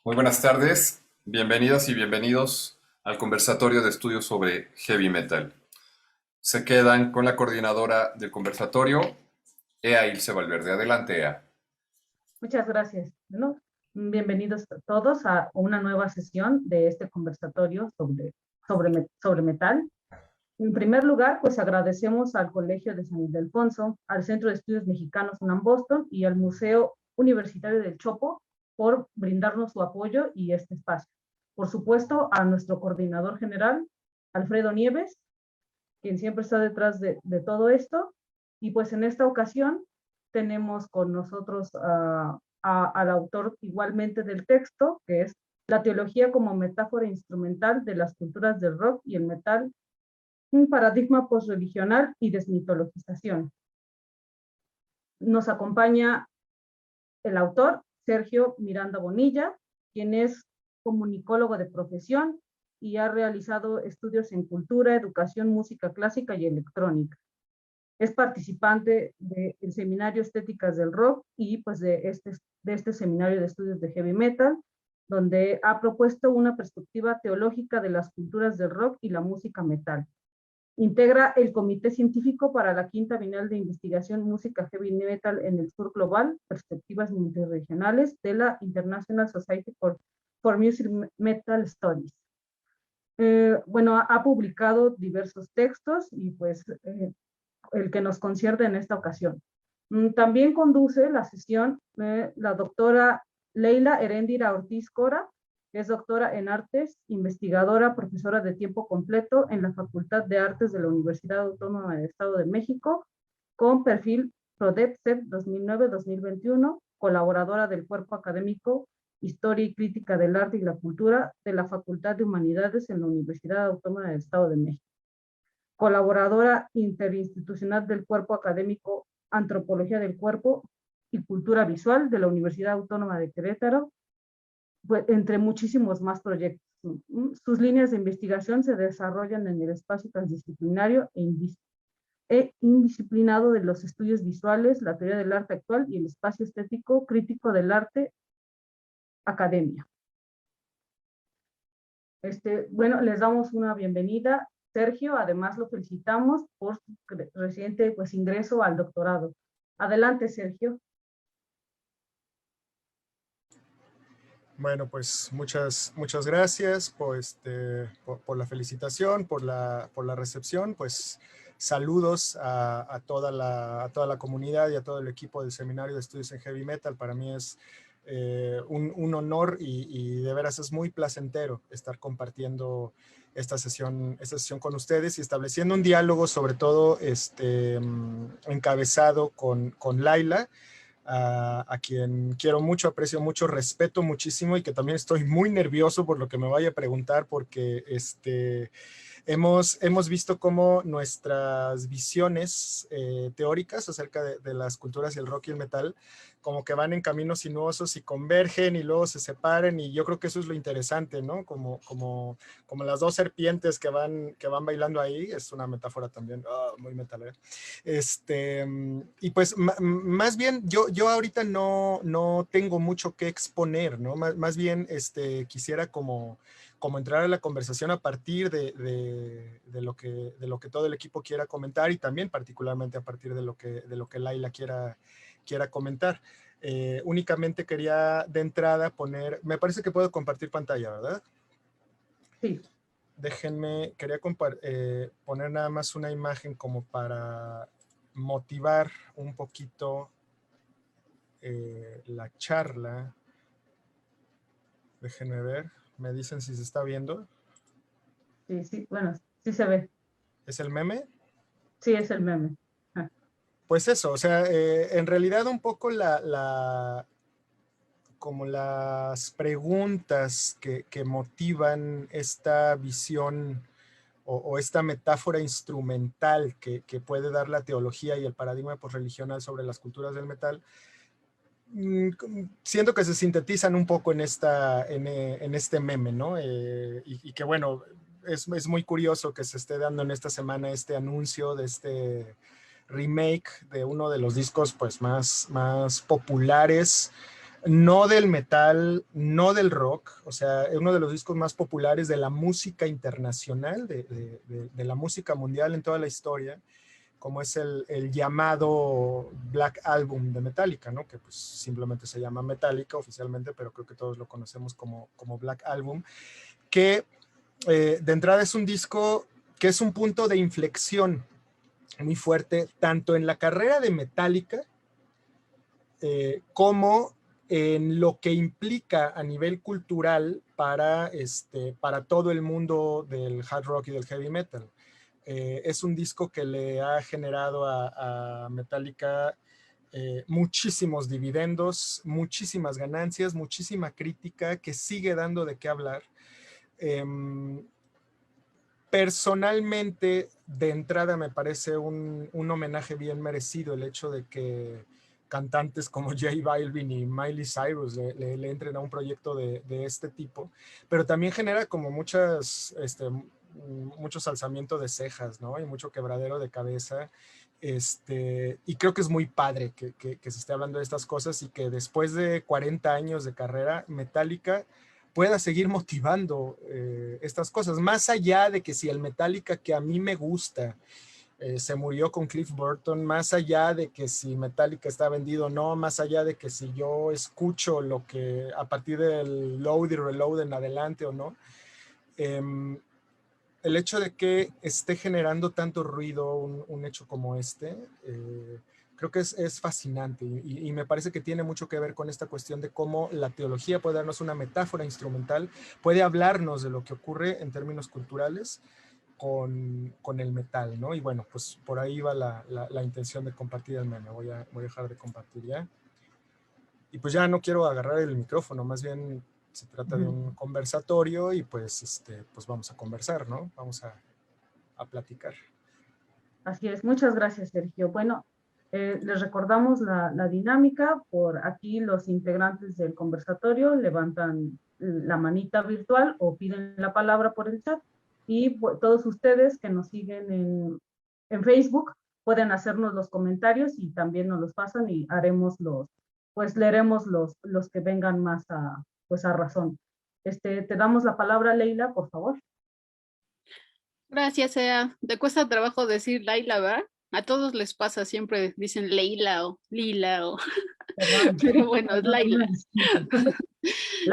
Muy buenas tardes, bienvenidas y bienvenidos al conversatorio de estudios sobre heavy metal. Se quedan con la coordinadora del conversatorio, Ea Ilse Valverde. Adelante, Ea. Muchas gracias. Bueno, bienvenidos todos a una nueva sesión de este conversatorio sobre metal. En primer lugar, pues agradecemos al Colegio de San Ildefonso, al Centro de Estudios Mexicanos UNAM Boston y al Museo Universitario del Chopo por brindarnos su apoyo y este espacio. Por supuesto, a nuestro coordinador general, Alfredo Nieves, quien siempre está detrás de todo esto. Y pues en esta ocasión tenemos con nosotros al autor igualmente del texto, que es La teología como metáfora instrumental de las culturas del rock y el metal, un paradigma postreligional y desmitologización. Nos acompaña el autor, Sergio Miranda Bonilla, quien es comunicólogo de profesión y ha realizado estudios en cultura, educación, música clásica y electrónica. Es participante del Seminario Estéticas del Rock y pues de este Seminario de Estudios de Heavy Metal, donde ha propuesto una perspectiva teológica de las culturas del rock y la música metal. Integra el Comité Científico para la Quinta Bienal de Investigación Música Heavy Metal en el Sur Global, Perspectivas Multirregionales de la International Society for Music Metal Studies. Bueno, ha publicado diversos textos y pues el que nos concierne en esta ocasión. También conduce la sesión la doctora Leila Heréndira Ortiz Cora, que es doctora en artes, investigadora, profesora de tiempo completo en la Facultad de Artes de la Universidad Autónoma del Estado de México, con perfil PRODEPSEP 2009-2021, colaboradora del Cuerpo Académico Historia y Crítica del Arte y la Cultura de la Facultad de Humanidades en la Universidad Autónoma del Estado de México, colaboradora interinstitucional del Cuerpo Académico Antropología del Cuerpo y Cultura Visual de la Universidad Autónoma de Querétaro, pues, entre muchísimos más proyectos. Sus líneas de investigación se desarrollan en el espacio transdisciplinario e indisciplinado de los estudios visuales, la teoría del arte actual y el espacio estético crítico del arte academia. Bueno, les damos una bienvenida. Sergio, además lo felicitamos por su reciente pues, ingreso al doctorado. Adelante, Sergio. Bueno, pues muchas gracias por la felicitación, por la recepción. Pues saludos a toda la comunidad y a todo el equipo del Seminario de Estudios en Heavy Metal. Para mí es un honor y de veras es muy placentero estar compartiendo esta sesión con ustedes y estableciendo un diálogo, sobre todo encabezado con Laila, a quien quiero mucho, aprecio mucho, respeto muchísimo y que también estoy muy nervioso por lo que me vaya a preguntar, porque hemos visto cómo nuestras visiones teóricas acerca de las culturas y el rock y el metal como que van en caminos sinuosos y convergen y luego se separen, y yo creo que eso es lo interesante, ¿no? Como las dos serpientes que van bailando ahí. Es una metáfora también muy metalera. Y pues más bien yo ahorita no tengo mucho que exponer, ¿no? Más bien quisiera como entrar a la conversación a partir de lo que todo el equipo quiera comentar, y también particularmente a partir de lo que Laila quiera comentar. Únicamente quería de entrada poner, me parece que puedo compartir pantalla, ¿verdad? Sí. Déjenme, quería poner nada más una imagen como para motivar un poquito la charla. Déjenme ver, me dicen si se está viendo. Sí, bueno, sí se ve. ¿Es el meme? Sí, es el meme. Pues eso, o sea, en realidad un poco como las preguntas que motivan esta visión o esta metáfora instrumental que puede dar la teología y el paradigma posreligional sobre las culturas del metal, siento que se sintetizan un poco en este meme, ¿no? Y que bueno, es muy curioso que se esté dando en esta semana este anuncio de este remake de uno de los discos pues más populares no del metal, no del rock, o sea, es uno de los discos más populares de la música internacional, de la música mundial en toda la historia, como es el llamado Black Album de Metallica, ¿no? Que pues simplemente se llama Metallica oficialmente, pero creo que todos lo conocemos como Black Album, que de entrada es un disco que es un punto de inflexión muy fuerte, tanto en la carrera de Metallica como en lo que implica a nivel cultural para todo el mundo del hard rock y del heavy metal. Es un disco que le ha generado a Metallica muchísimos dividendos, muchísimas ganancias, muchísima crítica que sigue dando de qué hablar. Personalmente, de entrada me parece un homenaje bien merecido el hecho de que cantantes como J Balvin y Miley Cyrus le entren a un proyecto de este tipo, pero también genera como muchos alzamientos de cejas, ¿no? Y mucho quebradero de cabeza. Y creo que es muy padre que se esté hablando de estas cosas y que después de 40 años de carrera, Metallica pueda seguir motivando estas cosas, más allá de que si el Metallica que a mí me gusta se murió con Cliff Burton, más allá de que si Metallica está vendido o no, más allá de que si yo escucho lo que a partir del Load y Reload en adelante o no, el hecho de que esté generando tanto ruido un hecho como este, creo que es fascinante y me parece que tiene mucho que ver con esta cuestión de cómo la teología puede darnos una metáfora instrumental, puede hablarnos de lo que ocurre en términos culturales con el metal, ¿no? Y bueno, pues por ahí va la intención de compartir el meme. Voy a dejar de compartir ya. Y pues ya no quiero agarrar el micrófono, más bien se trata de un conversatorio y pues, pues vamos a conversar, ¿no? Vamos a platicar. Así es, muchas gracias, Sergio. Bueno, les recordamos la dinámica. Por aquí los integrantes del conversatorio levantan la manita virtual o piden la palabra por el chat. Y pues, todos ustedes que nos siguen en Facebook pueden hacernos los comentarios y también nos los pasan y pues leeremos los que vengan más pues a razón. Te damos la palabra, Leila, por favor. Gracias, Ea. Te cuesta trabajo decir Laila, ¿verdad? A todos les pasa, siempre dicen Leila o Lila o... Pero bueno, es Laila.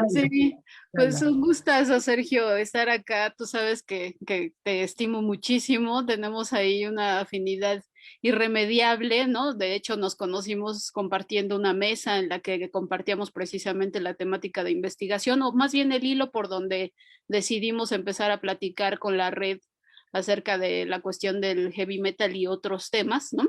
Sí, pues un gustazo, Sergio, estar acá. Tú sabes que te estimo muchísimo. Tenemos ahí una afinidad irremediable, ¿no? De hecho, nos conocimos compartiendo una mesa en la que compartíamos precisamente la temática de investigación, o más bien el hilo por donde decidimos empezar a platicar con la red acerca de la cuestión del heavy metal y otros temas, ¿no?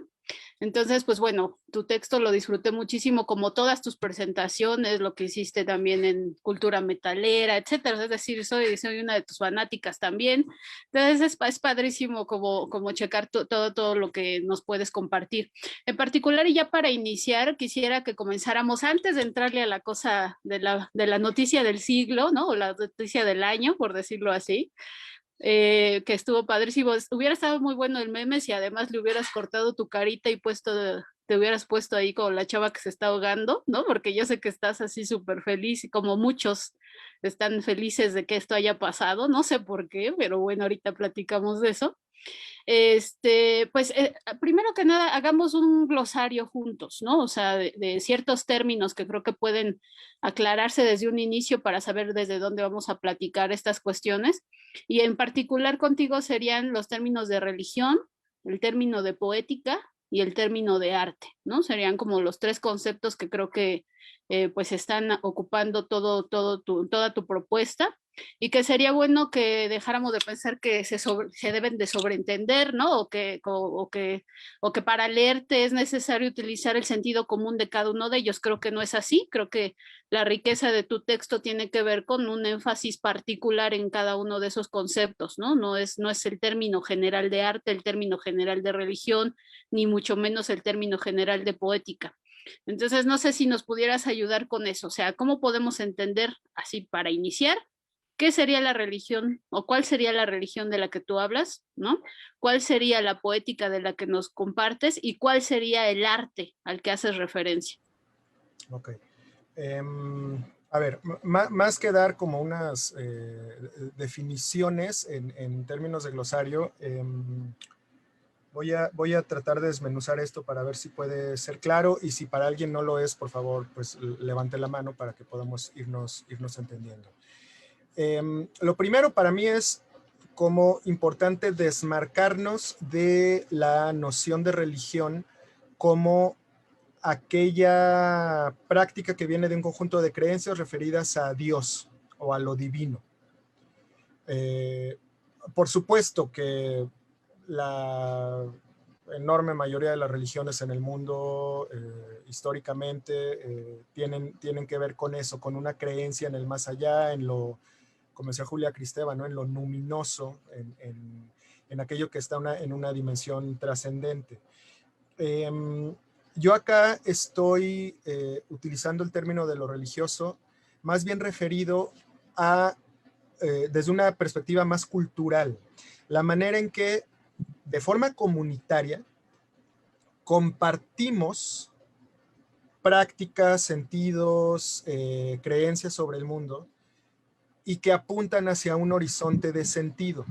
Entonces, pues bueno, tu texto lo disfruté muchísimo, como todas tus presentaciones, lo que hiciste también en Cultura Metalera, etcétera. Es decir, soy una de tus fanáticas también. Entonces, es padrísimo como checar todo lo que nos puedes compartir. En particular, y ya para iniciar, quisiera que comenzáramos antes de entrarle a la cosa de la noticia del siglo, ¿no? O la noticia del año, por decirlo así. Que estuvo padrísimo. Hubiera estado muy bueno el meme si además le hubieras cortado tu carita y te hubieras puesto ahí con la chava que se está ahogando, ¿no? Porque yo sé que estás así súper feliz y como muchos están felices de que esto haya pasado, no sé por qué, pero bueno, ahorita platicamos de eso. Pues primero que nada, hagamos un glosario juntos, ¿no? O sea, de ciertos términos que creo que pueden aclararse desde un inicio para saber desde dónde vamos a platicar estas cuestiones. Y en particular contigo serían los términos de religión, el término de poética y el término de arte, ¿no? Serían como los tres conceptos que creo que pues están ocupando toda tu propuesta y que sería bueno que dejáramos de pensar que se deben de sobreentender, ¿no? O que para leerte es necesario utilizar el sentido común de cada uno de ellos. Creo que no es así. Creo que la riqueza de tu texto tiene que ver con un énfasis particular en cada uno de esos conceptos, ¿no? No es el término general de arte, el término general de religión, ni mucho menos el término general de poética. Entonces, no sé si nos pudieras ayudar con eso, o sea, ¿cómo podemos entender, así para iniciar, qué sería la religión o cuál sería la religión de la que tú hablas, ¿no? ¿Cuál sería la poética de la que nos compartes y cuál sería el arte al que haces referencia? Ok. A ver, más que dar como unas definiciones en términos de glosario, voy a tratar de desmenuzar esto para ver si puede ser claro, y si para alguien no lo es, por favor, pues levante la mano para que podamos irnos entendiendo. Lo primero para mí es como importante desmarcarnos de la noción de religión como aquella práctica que viene de un conjunto de creencias referidas a Dios o a lo divino. Por supuesto que la enorme mayoría de las religiones en el mundo históricamente tienen que ver con eso, con una creencia en el más allá, en lo, como decía Julia Kristeva, ¿no? En lo luminoso, en aquello que está en una dimensión trascendente. Yo acá estoy utilizando el término de lo religioso más bien referido a, desde una perspectiva más cultural, la manera en que de forma comunitaria compartimos prácticas, sentidos, creencias sobre el mundo y que apuntan hacia un horizonte de sentido.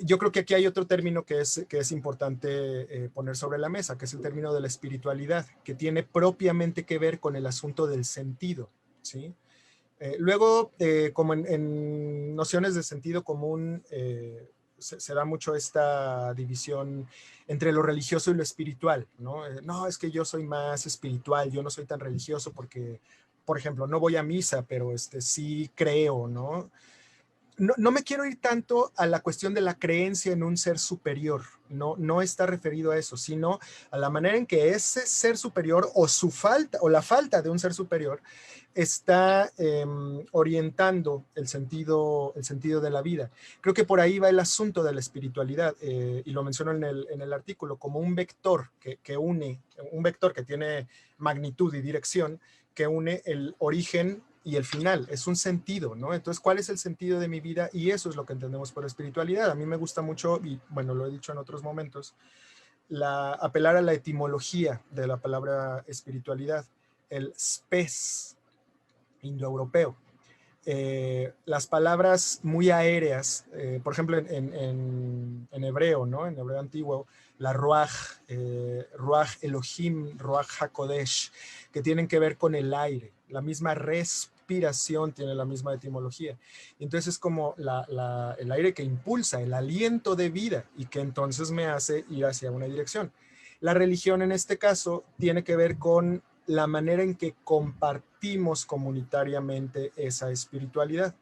Yo creo que aquí hay otro término que es importante poner sobre la mesa, que es el término de la espiritualidad, que tiene propiamente que ver con el asunto del sentido, ¿sí? Luego, como en nociones de sentido común, se da mucho esta división entre lo religioso y lo espiritual, ¿no? No, es que yo soy más espiritual, yo no soy tan religioso porque, por ejemplo, no voy a misa, pero sí creo, ¿no? No me quiero ir tanto a la cuestión de la creencia en un ser superior, no está referido a eso, sino a la manera en que ese ser superior o su falta o la falta de un ser superior está orientando el sentido de la vida. Creo que por ahí va el asunto de la espiritualidad, y lo menciono en el artículo, como un vector que une, un vector que tiene magnitud y dirección, que une el origen y el final, es un sentido, ¿no? Entonces, ¿cuál es el sentido de mi vida? Y eso es lo que entendemos por espiritualidad. A mí me gusta mucho, y bueno, lo he dicho en otros momentos, apelar a la etimología de la palabra espiritualidad, el spes indoeuropeo. Las palabras muy aéreas, por ejemplo, en hebreo, ¿no? En hebreo antiguo, la Ruach, Ruach Elohim, Ruach HaKodesh, que tienen que ver con el aire. La misma respiración tiene la misma etimología. Entonces es como el aire que impulsa, el aliento de vida, y que entonces me hace ir hacia una dirección. La religión en este caso tiene que ver con la manera en que compartimos comunitariamente esa espiritualidad.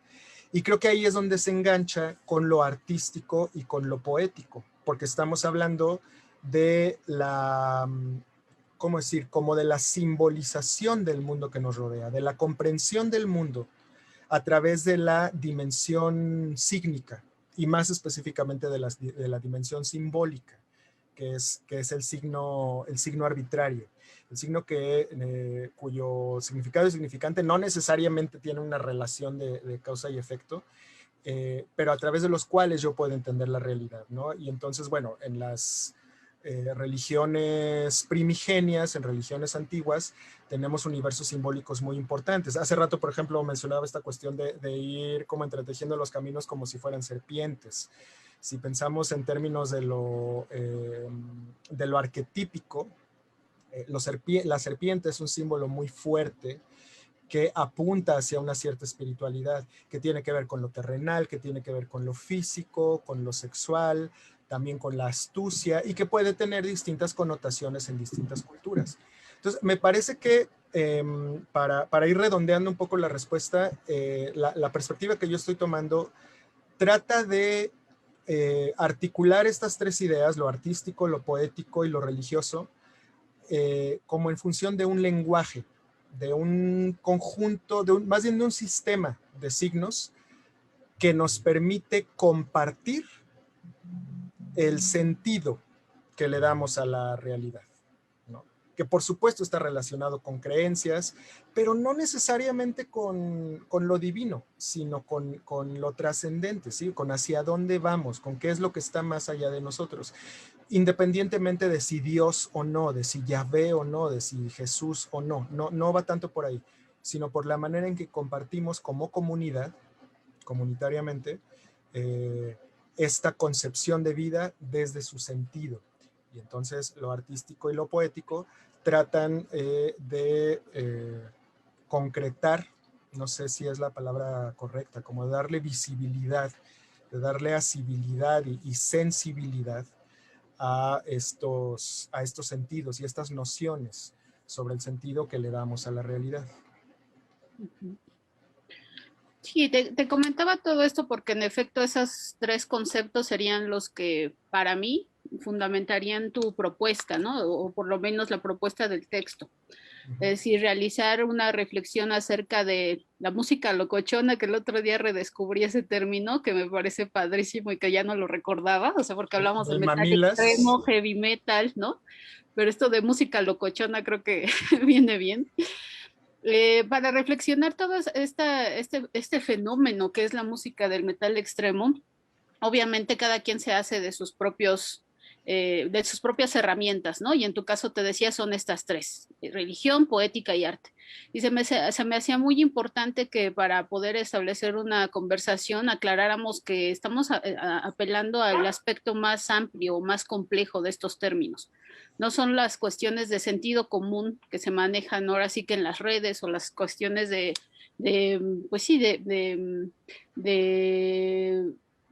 Y creo que ahí es donde se engancha con lo artístico y con lo poético, porque estamos hablando de la, ¿cómo decir? Como de la simbolización del mundo que nos rodea, de la comprensión del mundo a través de la dimensión sígnica, y más específicamente de la dimensión simbólica, que es el signo arbitrario. El signo cuyo significado y significante no necesariamente tiene una relación de causa y efecto, pero a través de los cuales yo puedo entender la realidad, ¿no? Y entonces, bueno, en las religiones primigenias, en religiones antiguas, tenemos universos simbólicos muy importantes. Hace rato, por ejemplo, mencionaba esta cuestión de ir como entretejiendo los caminos como si fueran serpientes. Si pensamos en términos de lo arquetípico, la serpiente es un símbolo muy fuerte que apunta hacia una cierta espiritualidad, que tiene que ver con lo terrenal, que tiene que ver con lo físico, con lo sexual, también con la astucia, y que puede tener distintas connotaciones en distintas culturas. Entonces, me parece que para ir redondeando un poco la respuesta, la perspectiva que yo estoy tomando trata de articular estas tres ideas, lo artístico, lo poético y lo religioso, como en función de un lenguaje, de un conjunto, más bien de un sistema de signos que nos permite compartir el sentido que le damos a la realidad, ¿no? Que por supuesto está relacionado con creencias, pero no necesariamente con lo divino, sino con lo trascendente, ¿sí? Con hacia dónde vamos, con qué es lo que está más allá de nosotros. independientemente de si Dios o no, de si Yahvé o no, de si Jesús o no, no va tanto por ahí, sino por la manera en que compartimos como comunidad, comunitariamente, esta concepción de vida desde su sentido. Y entonces lo artístico y lo poético tratan de concretar, no sé si es la palabra correcta, como de darle visibilidad, de darle asibilidad y sensibilidad a estos sentidos y estas nociones sobre el sentido que le damos a la realidad. Sí, te comentaba todo esto porque en efecto esos tres conceptos serían los que para mí fundamentarían tu propuesta, ¿no? O por lo menos la propuesta del texto. Es decir, realizar una reflexión acerca de la música locochona, que el otro día redescubrí ese término, que me parece padrísimo y que ya no lo recordaba, o sea, porque hablamos de metal Mamilas. extremo, heavy metal, ¿no? Pero esto de música locochona creo que viene bien. Para reflexionar todo este fenómeno que es la música del metal extremo, obviamente cada quien se hace de sus propias herramientas, ¿no? Y en tu caso te decía son estas tres, religión, poética y arte. Y se me hacía muy importante que para poder establecer una conversación aclaráramos que estamos apelando al aspecto más amplio o más complejo de estos términos. No son las cuestiones de sentido común que se manejan ahora sí que en las redes o las cuestiones pues sí, de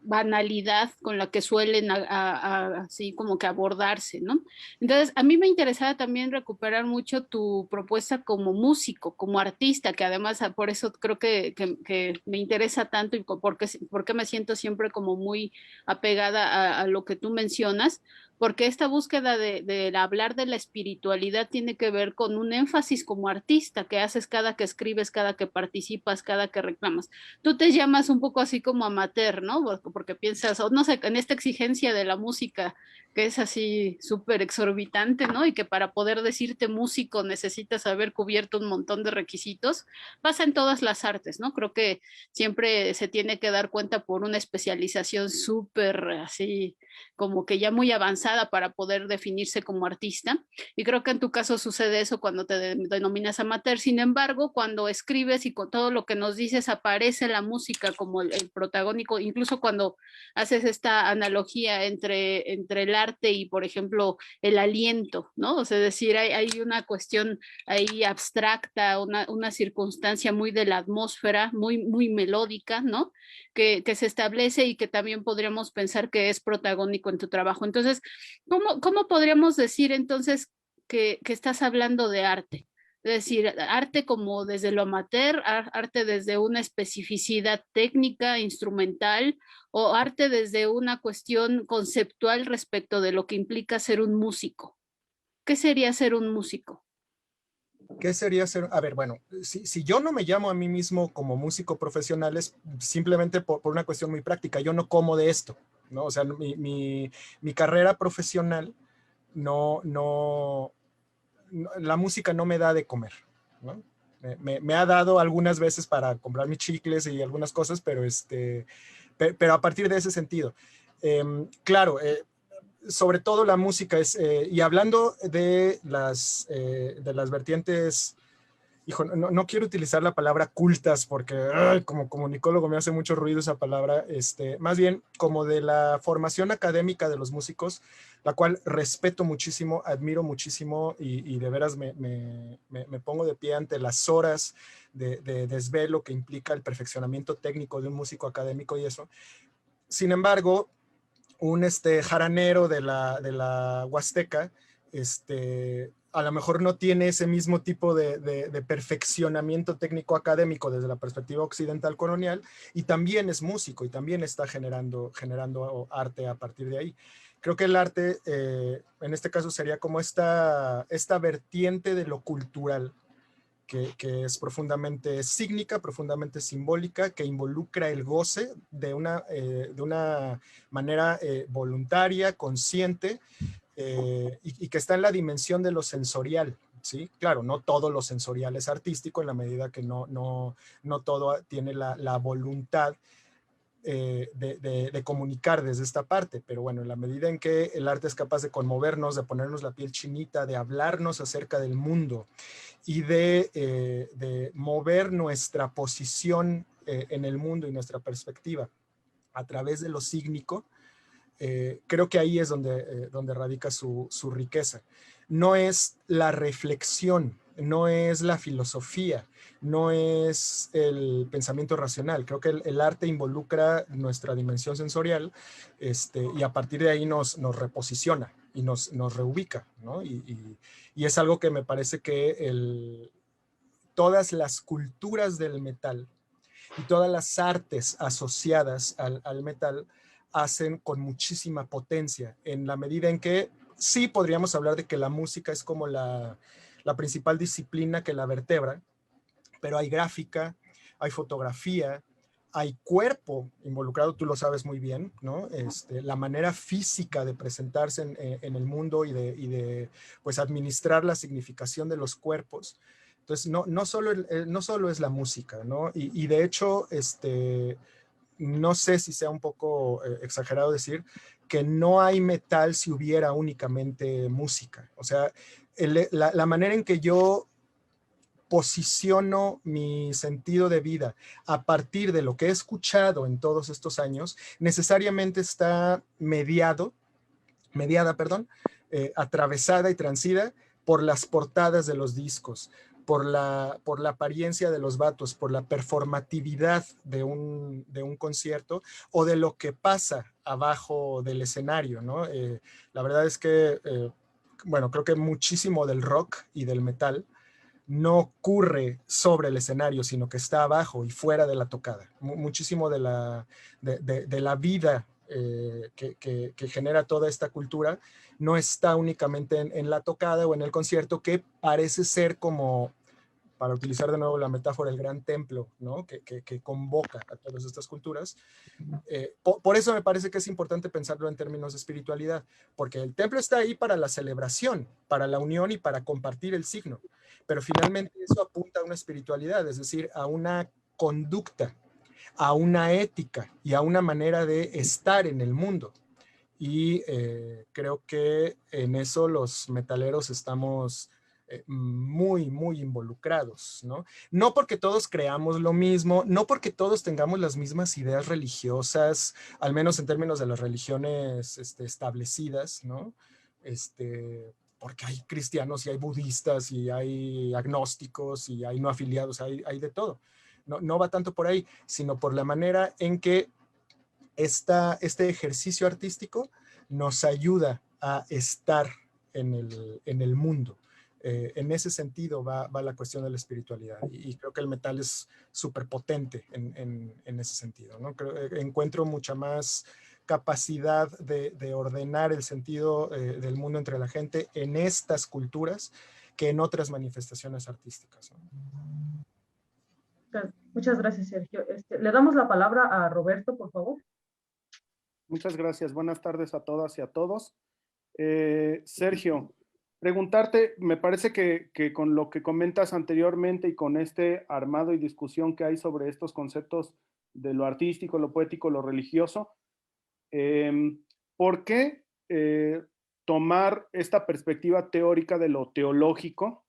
banalidad con la que suelen así como que abordarse, ¿no? Entonces, a mí me interesaba también recuperar mucho tu propuesta como músico, como artista, que además por eso creo que me interesa tanto y porque me siento siempre como muy apegada a lo que tú mencionas, porque esta búsqueda de hablar de la espiritualidad tiene que ver con un énfasis como artista que haces cada que escribes, cada que participas, cada que reclamas. Tú te llamas un poco así como amateur, ¿no? Porque piensas, o no sé, en esta exigencia de la música que es así súper exorbitante, ¿no? Y que para poder decirte músico necesitas haber cubierto un montón de requisitos, pasa en todas las artes, ¿no? Creo que siempre se tiene que dar cuenta por una especialización súper así, como que ya muy avanzada para poder definirse como artista. Y creo que en tu caso sucede eso cuando te denominas amateur. Sin embargo, cuando escribes y con todo lo que nos dices aparece la música como el protagónico, incluso cuando haces esta analogía entre el arte y, por ejemplo, el aliento, ¿no? O sea, es decir, hay una cuestión ahí abstracta, una circunstancia muy de la atmósfera, muy melódica, ¿no? Que se establece y que también podríamos pensar que es protagónico en tu trabajo. Entonces, ¿cómo podríamos decir entonces que estás hablando de arte? Es decir, arte como desde lo amateur, arte desde una especificidad técnica, instrumental, o arte desde una cuestión conceptual respecto de lo que implica ser un músico. ¿Qué sería ser un músico? ¿Qué sería ser? A ver, bueno, si yo no me llamo a mí mismo como músico profesional es simplemente por una cuestión muy práctica. Yo no como de esto, ¿no? O sea, mi carrera profesional la música no me da de comer, ¿no? Me ha dado algunas veces para comprar mis chicles y algunas cosas, pero a partir de ese sentido. Claro, sobre todo la música es, y hablando de las vertientes, hijo, no quiero utilizar la palabra cultas porque como comunicólogo me hace mucho ruido esa palabra, más bien como de la formación académica de los músicos, la cual respeto muchísimo, admiro muchísimo y de veras me pongo de pie ante las horas de desvelo que implica el perfeccionamiento técnico de un músico académico y eso. Sin embargo, un jaranero de la Huasteca, a lo mejor no tiene ese mismo tipo de perfeccionamiento técnico académico desde la perspectiva occidental colonial y también es músico y también está generando arte a partir de ahí. Creo que el arte, en este caso, sería como esta vertiente de lo cultural, que es profundamente sígnica, profundamente simbólica, que involucra el goce de una manera voluntaria, consciente, y que está en la dimensión de lo sensorial, ¿sí? Claro, no todo lo sensorial es artístico en la medida que no todo tiene la voluntad de comunicar desde esta parte, pero bueno, en la medida en que el arte es capaz de conmovernos, de ponernos la piel chinita, de hablarnos acerca del mundo y de mover nuestra posición en el mundo y nuestra perspectiva a través de lo sígnico, creo que ahí es donde radica su riqueza. No es la reflexión, no es la filosofía, no es el pensamiento racional. Creo que el arte involucra nuestra dimensión sensorial, y a partir de ahí nos reposiciona y nos reubica, ¿no? Y es algo que me parece que todas las culturas del metal y todas las artes asociadas al metal hacen con muchísima potencia, en la medida en que sí podríamos hablar de que la música es como la principal disciplina que la vertebra, pero hay gráfica, hay fotografía, hay cuerpo involucrado, tú lo sabes muy bien, ¿no? La manera física de presentarse en el mundo y de pues, administrar la significación de los cuerpos. Entonces, no solo es la música, ¿no? Y de hecho, no sé si sea un poco exagerado decir que no hay metal si hubiera únicamente música. O sea, la manera en que yo posiciono mi sentido de vida a partir de lo que he escuchado en todos estos años, necesariamente está mediada, atravesada y transida por las portadas de los discos, por la apariencia de los vatos, por la performatividad de un concierto o de lo que pasa abajo del escenario, ¿no? La verdad es que, bueno, creo que muchísimo del rock y del metal no ocurre sobre el escenario, sino que está abajo y fuera de la tocada. Muchísimo de la vida que genera toda esta cultura no está únicamente en la tocada o en el concierto, que parece ser como, para utilizar de nuevo la metáfora, el gran templo, ¿no? que convoca a todas estas culturas. Por eso me parece que es importante pensarlo en términos de espiritualidad, porque el templo está ahí para la celebración, para la unión y para compartir el signo, pero finalmente eso apunta a una espiritualidad, es decir, a una conducta, a una ética y a una manera de estar en el mundo. Y creo que en eso los metaleros estamos muy, muy involucrados, ¿no? No porque todos creamos lo mismo, no porque todos tengamos las mismas ideas religiosas, al menos en términos de las religiones establecidas, ¿no? Porque hay cristianos y hay budistas y hay agnósticos y hay no afiliados, hay de todo. No va tanto por ahí, sino por la manera en que este ejercicio artístico nos ayuda a estar en el mundo. En ese sentido va la cuestión de la espiritualidad, y creo que el metal es súper potente en ese sentido, ¿no? Encuentro mucha más capacidad de ordenar el sentido del mundo entre la gente en estas culturas que en otras manifestaciones artísticas, ¿no? Muchas gracias, Sergio. Le damos la palabra a Roberto, por favor. Muchas gracias. Buenas tardes a todas y a todos. Sergio, preguntarte, me parece que con lo que comentas anteriormente y con este armado y discusión que hay sobre estos conceptos de lo artístico, lo poético, lo religioso, ¿por qué tomar esta perspectiva teórica de lo teológico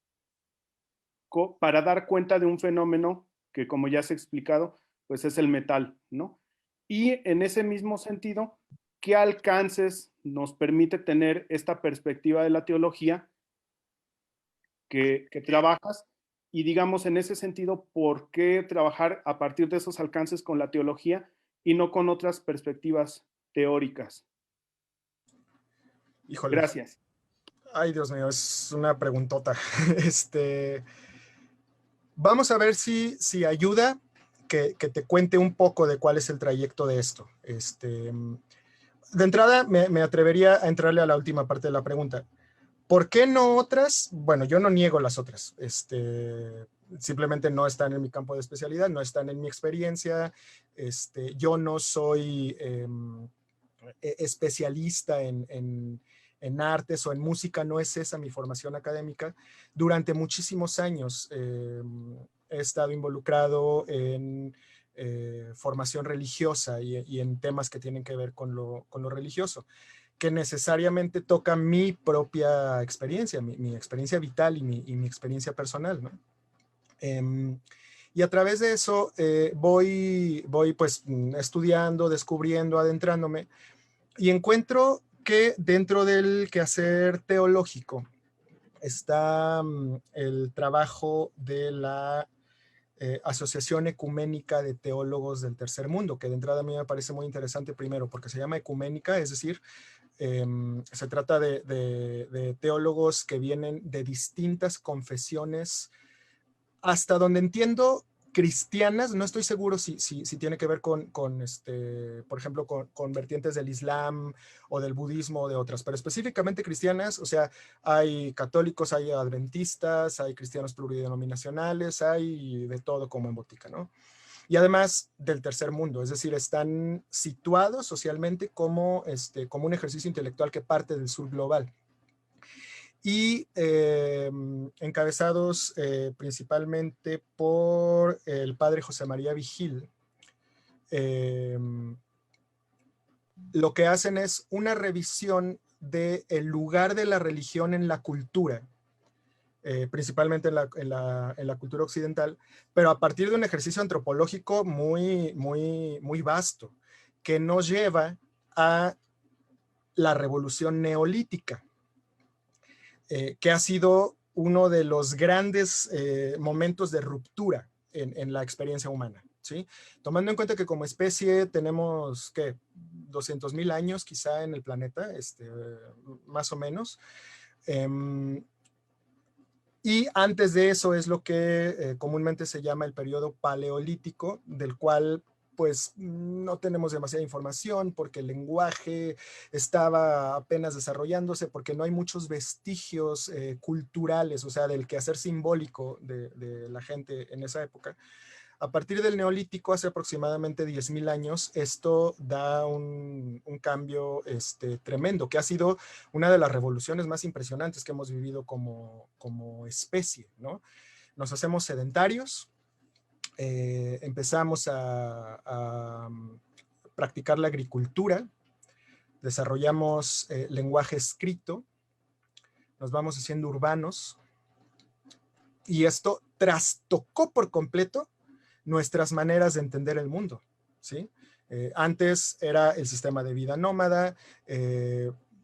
para dar cuenta de un fenómeno que, como ya se ha explicado, pues es el metal, ¿no? Y en ese mismo sentido, ¿qué alcances nos permite tener esta perspectiva de la teología que trabajas? Y digamos, en ese sentido, ¿por qué trabajar a partir de esos alcances con la teología y no con otras perspectivas teóricas? Híjole. Gracias. Ay, Dios mío, es una preguntota. Vamos a ver si ayuda que te cuente un poco de cuál es el trayecto de esto. De entrada, me atrevería a entrarle a la última parte de la pregunta. ¿Por qué no otras? Bueno, yo no niego las otras. Simplemente no están en mi campo de especialidad, no están en mi experiencia. Yo no soy especialista en artes o en música, no es esa mi formación académica. Durante muchísimos años he estado involucrado en formación religiosa y en temas que tienen que ver con lo religioso, que necesariamente toca mi propia experiencia, mi experiencia vital y mi experiencia personal, ¿no? Y a través de eso voy pues estudiando, descubriendo, adentrándome, y encuentro que dentro del quehacer teológico está el trabajo de la Asociación Ecuménica de Teólogos del Tercer Mundo, que de entrada a mí me parece muy interesante, primero porque se llama ecuménica, es decir, se trata de teólogos que vienen de distintas confesiones, hasta donde entiendo, cristianas. No estoy seguro si tiene que ver con por ejemplo, con vertientes del Islam o del budismo o de otras, pero específicamente cristianas. O sea, hay católicos, hay adventistas, hay cristianos pluridenominacionales, hay de todo como en botica, ¿no? Y además del tercer mundo, es decir, están situados socialmente como un ejercicio intelectual que parte del sur global. Y encabezados principalmente por el padre José María Vigil, lo que hacen es una revisión del lugar de la religión en la cultura, principalmente en la cultura occidental, pero a partir de un ejercicio antropológico muy, muy, muy vasto, que nos lleva a la revolución neolítica, que ha sido uno de los grandes momentos de ruptura en la experiencia humana, ¿sí? Tomando en cuenta que como especie tenemos, ¿qué? 200,000 años quizá en el planeta, más o menos. Y antes de eso es lo que comúnmente se llama el periodo paleolítico, del cual pues no tenemos demasiada información porque el lenguaje estaba apenas desarrollándose, porque no hay muchos vestigios culturales, o sea, del quehacer simbólico de la gente en esa época. A partir del Neolítico, hace aproximadamente 10,000 años, esto da un cambio tremendo, que ha sido una de las revoluciones más impresionantes que hemos vivido como especie, ¿no? Nos hacemos sedentarios, empezamos a practicar la agricultura, desarrollamos lenguaje escrito, nos vamos haciendo urbanos, y esto trastocó por completo nuestras maneras de entender el mundo, ¿sí? Antes era el sistema de vida nómada,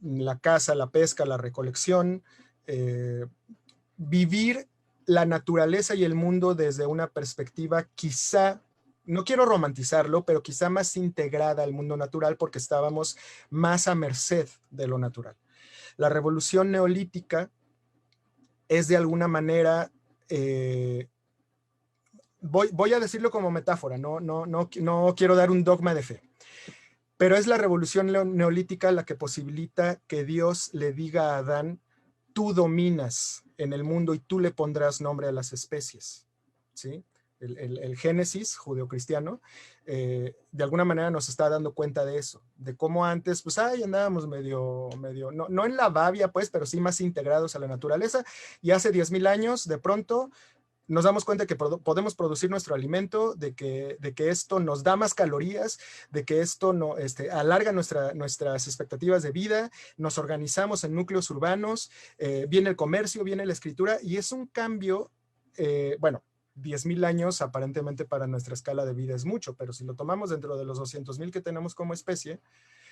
la caza, la pesca, la recolección, vivir la naturaleza y el mundo desde una perspectiva quizá, no quiero romantizarlo, pero quizá más integrada al mundo natural, porque estábamos más a merced de lo natural. La revolución neolítica es de alguna manera... Voy a decirlo como metáfora, no quiero dar un dogma de fe, pero es la revolución neolítica la que posibilita que Dios le diga a Adán: tú dominas en el mundo y tú le pondrás nombre a las especies, ¿sí? El Génesis judeocristiano de alguna manera nos está dando cuenta de eso, de cómo antes pues andábamos medio no en la babia pues, pero sí más integrados a la naturaleza, y hace 10,000 años de pronto nos damos cuenta que podemos producir nuestro alimento, de que esto nos da más calorías, de que esto alarga nuestras expectativas de vida, nos organizamos en núcleos urbanos, viene el comercio, viene la escritura, y es un cambio, bueno, 10,000 años aparentemente para nuestra escala de vida es mucho, pero si lo tomamos dentro de los 200,000 que tenemos como especie,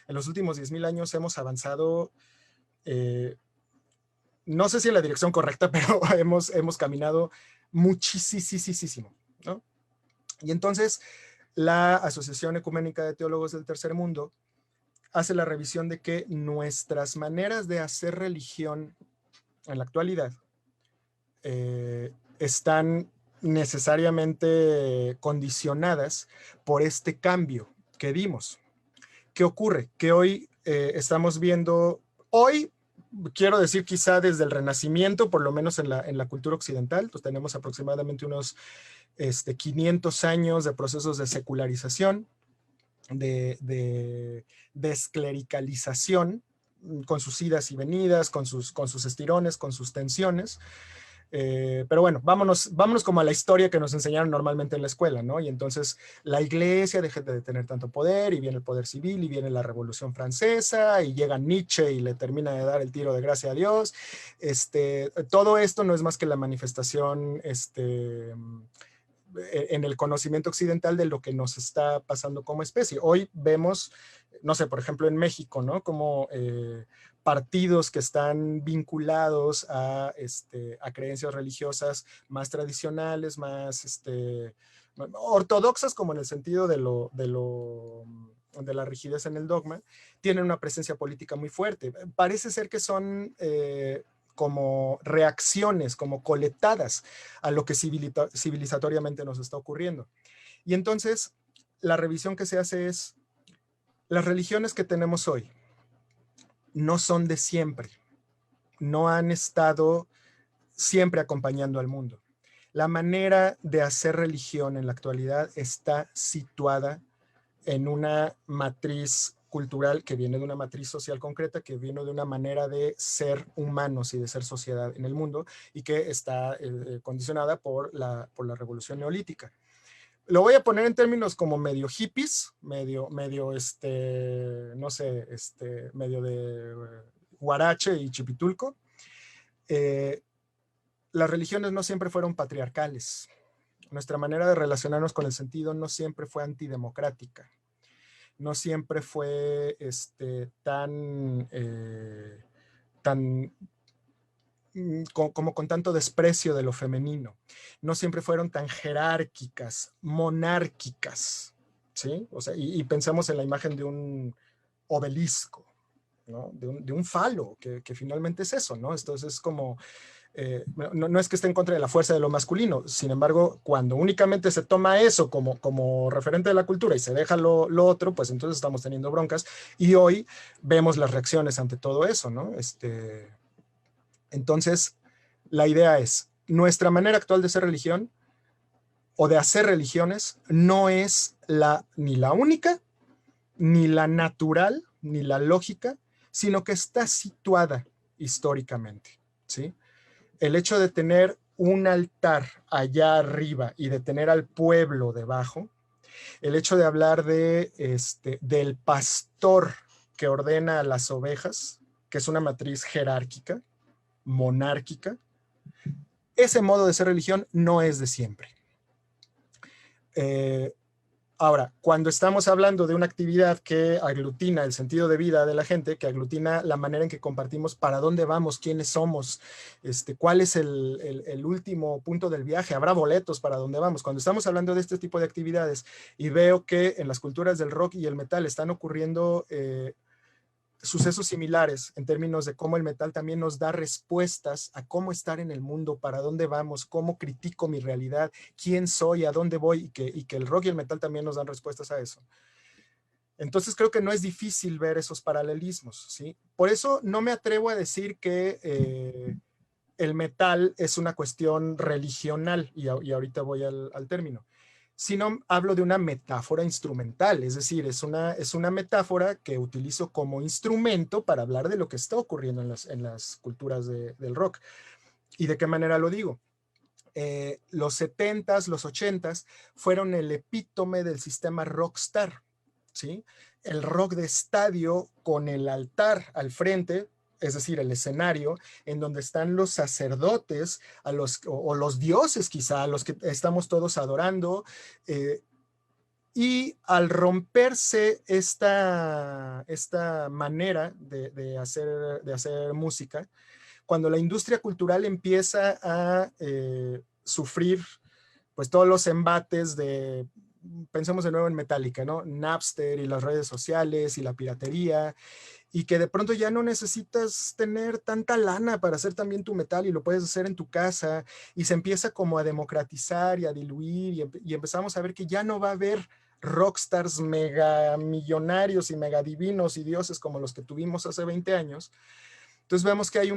en los últimos 10,000 años hemos avanzado, no sé si en la dirección correcta, pero hemos caminado muchísimo, ¿no? Y entonces la Asociación Ecuménica de Teólogos del Tercer Mundo hace la revisión de que nuestras maneras de hacer religión en la actualidad están necesariamente condicionadas por este cambio que dimos. ¿Qué ocurre? Que hoy estamos viendo, quiero decir quizá desde el Renacimiento, por lo menos en la cultura occidental, pues tenemos aproximadamente unos 500 años de procesos de secularización, de desclericalización, con sus idas y venidas, con sus estirones, con sus tensiones, Pero bueno, vámonos como a la historia que nos enseñaron normalmente en la escuela, ¿no? Y entonces la iglesia deja de tener tanto poder y viene el poder civil y viene la Revolución Francesa y llega Nietzsche y le termina de dar el tiro de gracia a Dios. Todo esto no es más que la manifestación en el conocimiento occidental de lo que nos está pasando como especie. Hoy vemos, no sé, por ejemplo en México, ¿no? Como partidos que están vinculados a creencias religiosas más tradicionales, más ortodoxas, como en el sentido de la rigidez en el dogma, tienen una presencia política muy fuerte. Parece ser que son como reacciones, como coletadas a lo que civilizatoriamente nos está ocurriendo. Y entonces, la revisión que se hace es, las religiones que tenemos hoy no son de siempre, no han estado siempre acompañando al mundo. La manera de hacer religión en la actualidad está situada en una matriz cultural que viene de una matriz social concreta, que viene de una manera de ser humanos y de ser sociedad en el mundo, y que está condicionada por la revolución neolítica. Lo voy a poner en términos como medio hippies, medio no sé, medio de Huarache y Chipitulco. Las religiones no siempre fueron patriarcales. Nuestra manera de relacionarnos con el sentido no siempre fue antidemocrática. No siempre fue tan como con tanto desprecio de lo femenino. No siempre fueron tan jerárquicas, monárquicas, ¿sí? O sea, y pensamos en la imagen de un obelisco, ¿no? De un falo, que finalmente es eso, ¿no? Entonces es como... no es que esté en contra de la fuerza de lo masculino, sin embargo, cuando únicamente se toma eso como referente de la cultura y se deja lo otro, pues entonces estamos teniendo broncas, y hoy vemos las reacciones ante todo eso, ¿no? Entonces, la idea es, nuestra manera actual de ser religión o de hacer religiones no es ni la única, ni la natural, ni la lógica, sino que está situada históricamente, ¿sí? El hecho de tener un altar allá arriba y de tener al pueblo debajo, el hecho de hablar del pastor que ordena a las ovejas, que es una matriz jerárquica, monárquica, ese modo de ser religión no es de siempre. Ahora, cuando estamos hablando de una actividad que aglutina el sentido de vida de la gente, que aglutina la manera en que compartimos para dónde vamos, quiénes somos, cuál es el último punto del viaje, habrá boletos para dónde vamos. Cuando estamos hablando de este tipo de actividades y veo que en las culturas del rock y el metal están ocurriendo sucesos similares en términos de cómo el metal también nos da respuestas a cómo estar en el mundo, para dónde vamos, cómo critico mi realidad, quién soy, a dónde voy, y que el rock y el metal también nos dan respuestas a eso. Entonces creo que no es difícil ver esos paralelismos, ¿sí? Por eso no me atrevo a decir que el metal es una cuestión religional, y ahorita voy al término, sino hablo de una metáfora instrumental, es decir, es una metáfora que utilizo como instrumento para hablar de lo que está ocurriendo en las culturas del rock. ¿Y de qué manera lo digo? Los 70s, los 80s fueron el epítome del sistema rockstar, ¿sí? El rock de estadio con el altar al frente, es decir, el escenario, en donde están los sacerdotes, o los dioses quizá, a los que estamos todos adorando, y al romperse esta manera de hacer música, cuando la industria cultural empieza a sufrir pues todos los embates pensemos de nuevo en Metallica, ¿no? Napster y las redes sociales y la piratería, y que de pronto ya no necesitas tener tanta lana para hacer también tu metal y lo puedes hacer en tu casa, y se empieza como a democratizar y a diluir, y empezamos a ver que ya no va a haber rockstars mega millonarios y mega divinos y dioses como los que tuvimos hace 20 años. Entonces vemos que hay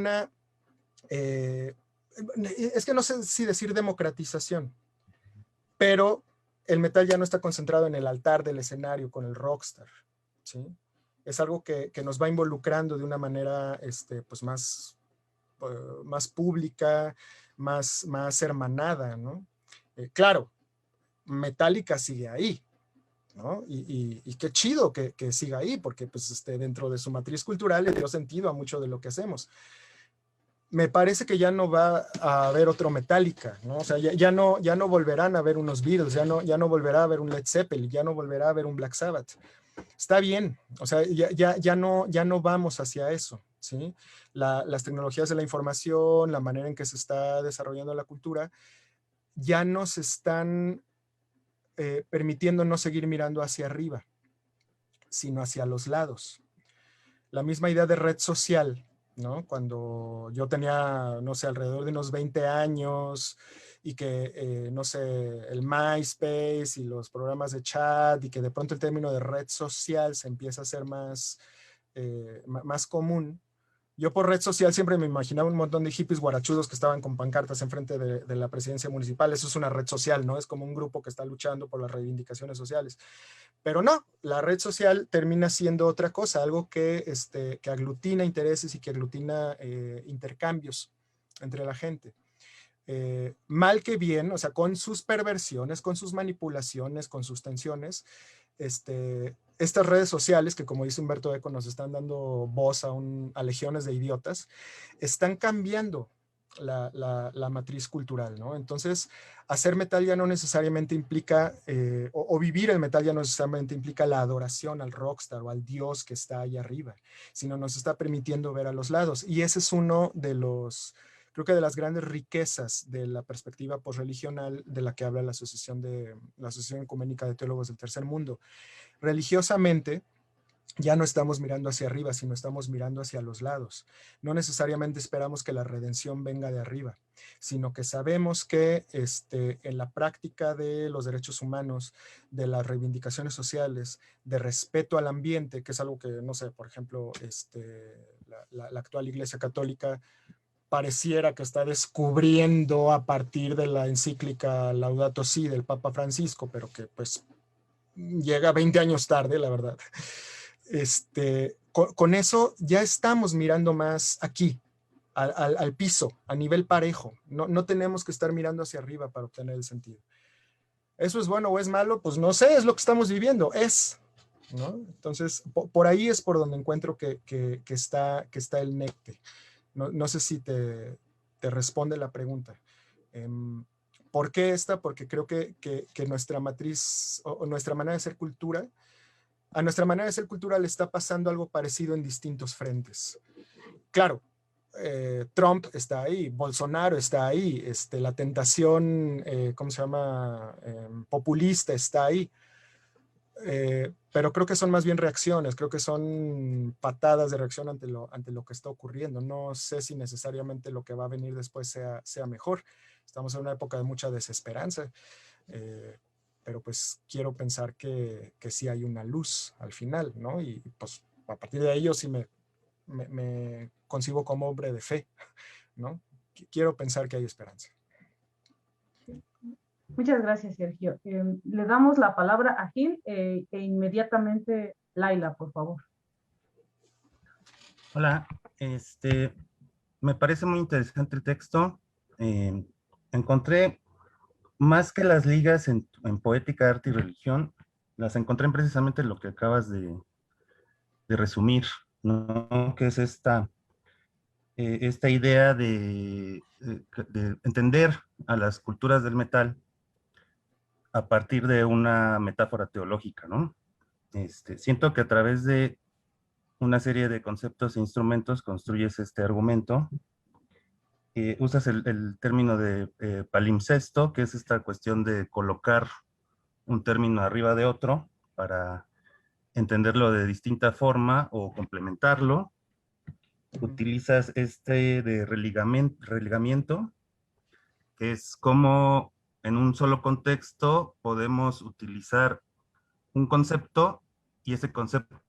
es que no sé si decir democratización, pero el metal ya no está concentrado en el altar del escenario con el rockstar, ¿sí? Es algo que nos va involucrando de una manera pues más pública, más hermanada, ¿no? Claro, Metallica sigue ahí, ¿no? Y qué chido que siga ahí, porque pues, dentro de su matriz cultural le dio sentido a mucho de lo que hacemos. Me parece que ya no va a haber otro Metallica, ¿no? O sea, ya no volverán a haber unos Beatles, ya no volverá a haber un Led Zeppelin, ya no volverá a haber un Black Sabbath. Está bien, o sea, ya no vamos hacia eso, ¿sí? Las tecnologías de la información, la manera en que se está desarrollando la cultura, ya nos están permitiendo no seguir mirando hacia arriba, sino hacia los lados. La misma idea de red social, ¿no? Cuando yo tenía, no sé, alrededor de unos 20 años y que, no sé, el MySpace y los programas de chat y que de pronto el término de red social se empieza a hacer más común. Yo por red social siempre me imaginaba un montón de hippies guarachudos que estaban con pancartas enfrente de la presidencia municipal. Eso es una red social, ¿no? Es como un grupo que está luchando por las reivindicaciones sociales. Pero no, la red social termina siendo otra cosa, algo que aglutina intereses y que aglutina intercambios entre la gente. Mal que bien, o sea, con sus perversiones, con sus manipulaciones, con sus tensiones, estas redes sociales que, como dice Humberto Eco, nos están dando voz a legiones de idiotas, están cambiando la matriz cultural, ¿no? Entonces, hacer metal ya no necesariamente implica, o vivir el metal ya no necesariamente implica la adoración al rockstar o al dios que está ahí arriba, sino nos está permitiendo ver a los lados. Y ese es uno de los, creo que de las grandes riquezas de la perspectiva posreligional de la que habla la Asociación Ecuménica de Teólogos del Tercer Mundo. Religiosamente, ya no estamos mirando hacia arriba, sino estamos mirando hacia los lados. No necesariamente esperamos que la redención venga de arriba, sino que sabemos que en la práctica de los derechos humanos, de las reivindicaciones sociales, de respeto al ambiente, que es algo que, no sé, por ejemplo, la actual Iglesia Católica pareciera que está descubriendo a partir de la encíclica Laudato Si del Papa Francisco, pero que pues llega 20 años tarde, la verdad. Con eso ya estamos mirando más aquí, al piso, a nivel parejo. No tenemos que estar mirando hacia arriba para obtener el sentido. ¿Eso es bueno o es malo? Pues no sé, es lo que estamos viviendo, ¿no? Entonces, por ahí es por donde encuentro que está el necte. No sé si te responde la pregunta. ¿Por qué esta? Porque creo que nuestra matriz o nuestra manera de ser cultura, a nuestra manera de ser cultura le está pasando algo parecido en distintos frentes. Claro, Trump está ahí, Bolsonaro está ahí, la tentación, ¿cómo se llama? Populista está ahí. Pero creo que son más bien reacciones, creo que son patadas de reacción ante lo que está ocurriendo. No sé si necesariamente lo que va a venir después sea mejor. Estamos en una época de mucha desesperanza, pero pues quiero pensar que sí hay una luz al final, ¿no? Y pues a partir de ahí yo sí me concibo como hombre de fe, ¿no? Quiero pensar que hay esperanza. Muchas gracias, Sergio. Le damos la palabra a Gil e inmediatamente Laila, por favor. Hola, me parece muy interesante el texto. Encontré más que las ligas en poética, arte y religión, las encontré precisamente en lo que acabas de resumir, ¿no? Que es esta idea de entender a las culturas del metal a partir de una metáfora teológica, ¿no? Siento que a través de una serie de conceptos e instrumentos construyes este argumento. Usas el término de palimpsesto, que es esta cuestión de colocar un término arriba de otro para entenderlo de distinta forma o complementarlo. Utilizas de religamiento, que es como en un solo contexto podemos utilizar un concepto y ese concepto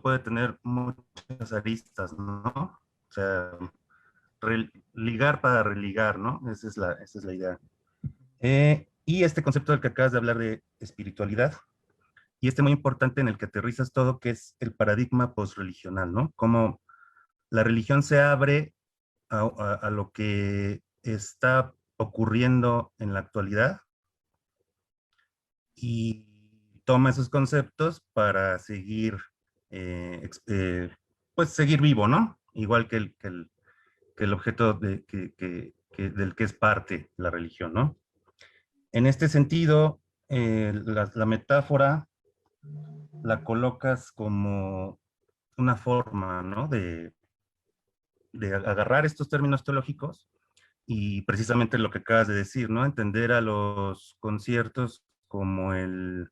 puede tener muchas aristas, ¿no? O sea, ligar para religar, ¿no? Esa es la idea. Y este concepto del que acabas de hablar de espiritualidad, y muy importante en el que aterrizas todo, que es el paradigma posreligional, ¿no? Como la religión se abre a lo que está ocurriendo en la actualidad y toma esos conceptos para seguir, pues seguir vivo, ¿no? Igual que el objeto del que es parte la religión, ¿no? En este sentido, la metáfora la colocas como una forma, ¿no? De agarrar estos términos teológicos y precisamente lo que acabas de decir, ¿no? Entender a los conciertos como el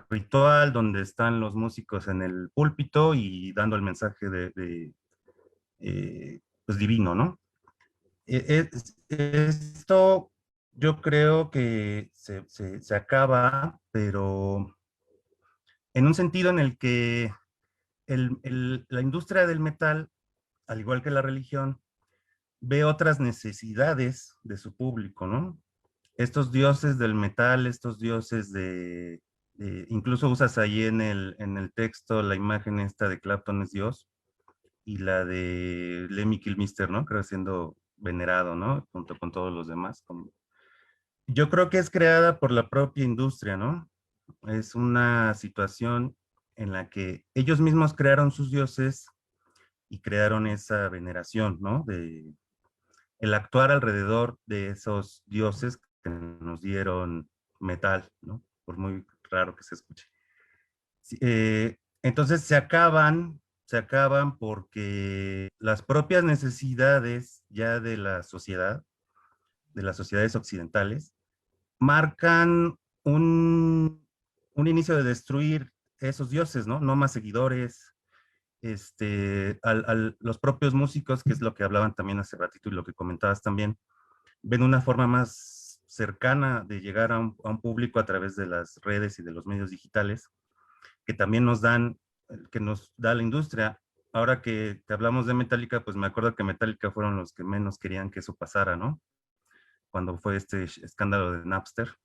ritual donde están los músicos en el púlpito y dando el mensaje pues divino, ¿no? Esto yo creo que se acaba, pero en un sentido en el que la industria del metal, al igual que la religión, ve otras necesidades de su público, ¿no? Estos dioses del metal, estos dioses incluso usas ahí en el texto la imagen esta de Clapton es Dios y la de Lemmy Kilmister, ¿no? Creo siendo venerado, ¿no? Junto con todos los demás. Yo creo que es creada por la propia industria, ¿no? Es una situación en la que ellos mismos crearon sus dioses y crearon esa veneración, ¿no? El actuar alrededor de esos dioses que nos dieron metal, ¿no? Por muy raro que se escuche. Sí, entonces se acaban porque las propias necesidades ya de las sociedades occidentales, marcan un inicio de destruir esos dioses, ¿no? No más seguidores, los propios músicos, que es lo que hablaban también hace ratito y lo que comentabas también, ven una forma más cercana de llegar a un público a través de las redes y de los medios digitales, que también que nos da la industria. Ahora que te hablamos de Metallica, pues me acuerdo que Metallica fueron los que menos querían que eso pasara, ¿no? Cuando fue este escándalo de Napster.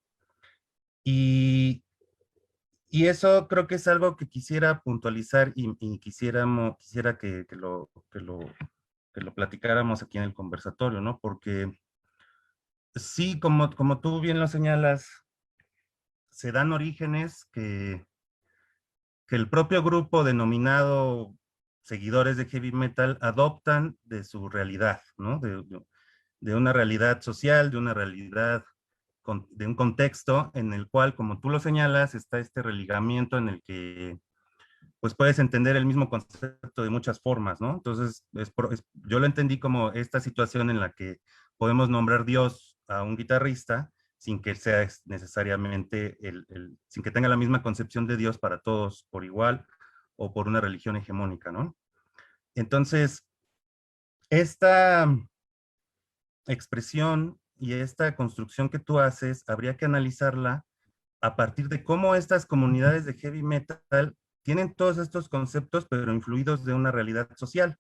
Y, y eso creo que es algo que quisiera puntualizar y quisiera que lo platicáramos aquí en el conversatorio, ¿no? Porque sí, como tú bien lo señalas, se dan orígenes que el propio grupo denominado seguidores de heavy metal adoptan de su realidad, ¿no? De una realidad social, de una realidad, de un contexto en el cual, como tú lo señalas, está este religamiento en el que pues puedes entender el mismo concepto de muchas formas, ¿no? Entonces, yo lo entendí como esta situación en la que podemos nombrar Dios a un guitarrista sin que sea necesariamente, sin que tenga la misma concepción de Dios para todos por igual o por una religión hegemónica, ¿no? Entonces, esta expresión y esta construcción que tú haces, habría que analizarla a partir de cómo estas comunidades de heavy metal tienen todos estos conceptos, pero influidos de una realidad social,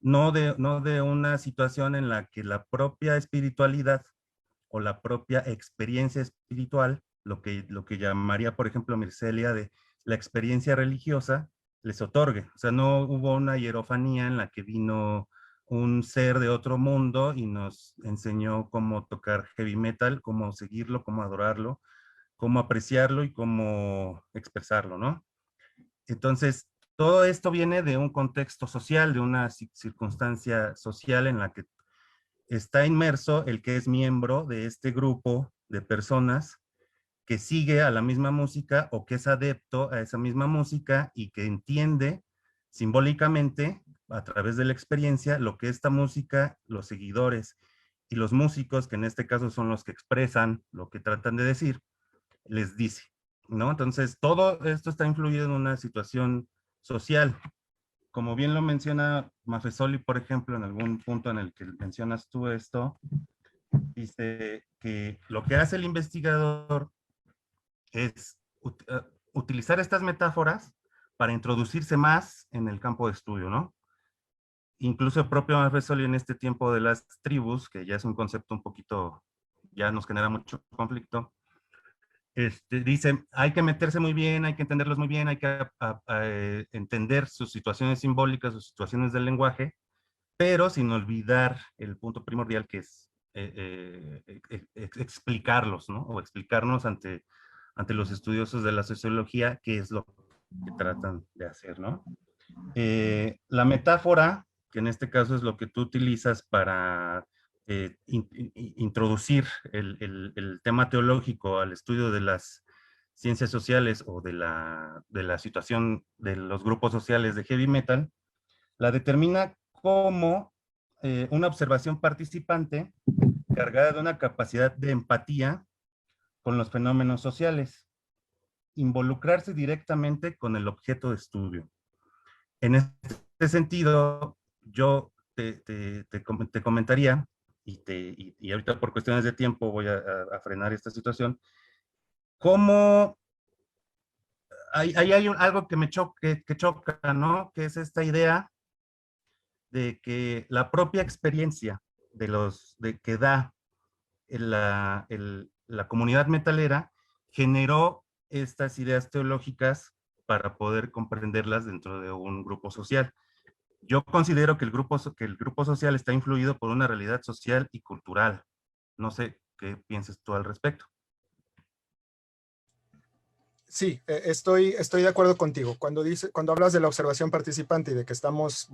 no de una situación en la que la propia espiritualidad o la propia experiencia espiritual, lo que llamaría, por ejemplo, Mircea de la experiencia religiosa, les otorgue. O sea, no hubo una hierofanía en la que vino un ser de otro mundo y nos enseñó cómo tocar heavy metal, cómo seguirlo, cómo adorarlo, cómo apreciarlo y cómo expresarlo, ¿no? Entonces, todo esto viene de un contexto social, de una circunstancia social en la que está inmerso el que es miembro de este grupo de personas que sigue a la misma música o que es adepto a esa misma música y que entiende simbólicamente a través de la experiencia lo que esta música, los seguidores y los músicos, que en este caso son los que expresan lo que tratan de decir, les dice, ¿no? Entonces, todo esto está influido en una situación social. Como bien lo menciona Maffesoli, por ejemplo, en algún punto en el que mencionas tú esto, dice que lo que hace el investigador es utilizar estas metáforas para introducirse más en el campo de estudio, ¿no? Incluso el propio Maffesoli en este tiempo de las tribus, que ya es un concepto un poquito, ya nos genera mucho conflicto, dice, hay que meterse muy bien, hay que entenderlos muy bien, hay que entender sus situaciones simbólicas, sus situaciones del lenguaje, pero sin olvidar el punto primordial que es explicarlos, ¿no? O explicarnos ante los estudiosos de la sociología qué es lo que tratan de hacer, ¿no? La metáfora, que en este caso es lo que tú utilizas para introducir el tema teológico al estudio de las ciencias sociales o de la situación de los grupos sociales de heavy metal, la determina como una observación participante cargada de una capacidad de empatía con los fenómenos sociales, involucrarse directamente con el objeto de estudio. En este sentido, yo te comentaría, y ahorita por cuestiones de tiempo voy a frenar esta situación, cómo hay algo que me choca, ¿no? Que es esta idea de que la propia experiencia que da la comunidad metalera generó estas ideas teológicas para poder comprenderlas dentro de un grupo social. Yo considero que el grupo social está influido por una realidad social y cultural. No sé qué piensas tú al respecto. Sí, estoy de acuerdo contigo. Cuando hablas de la observación participante y de que estamos,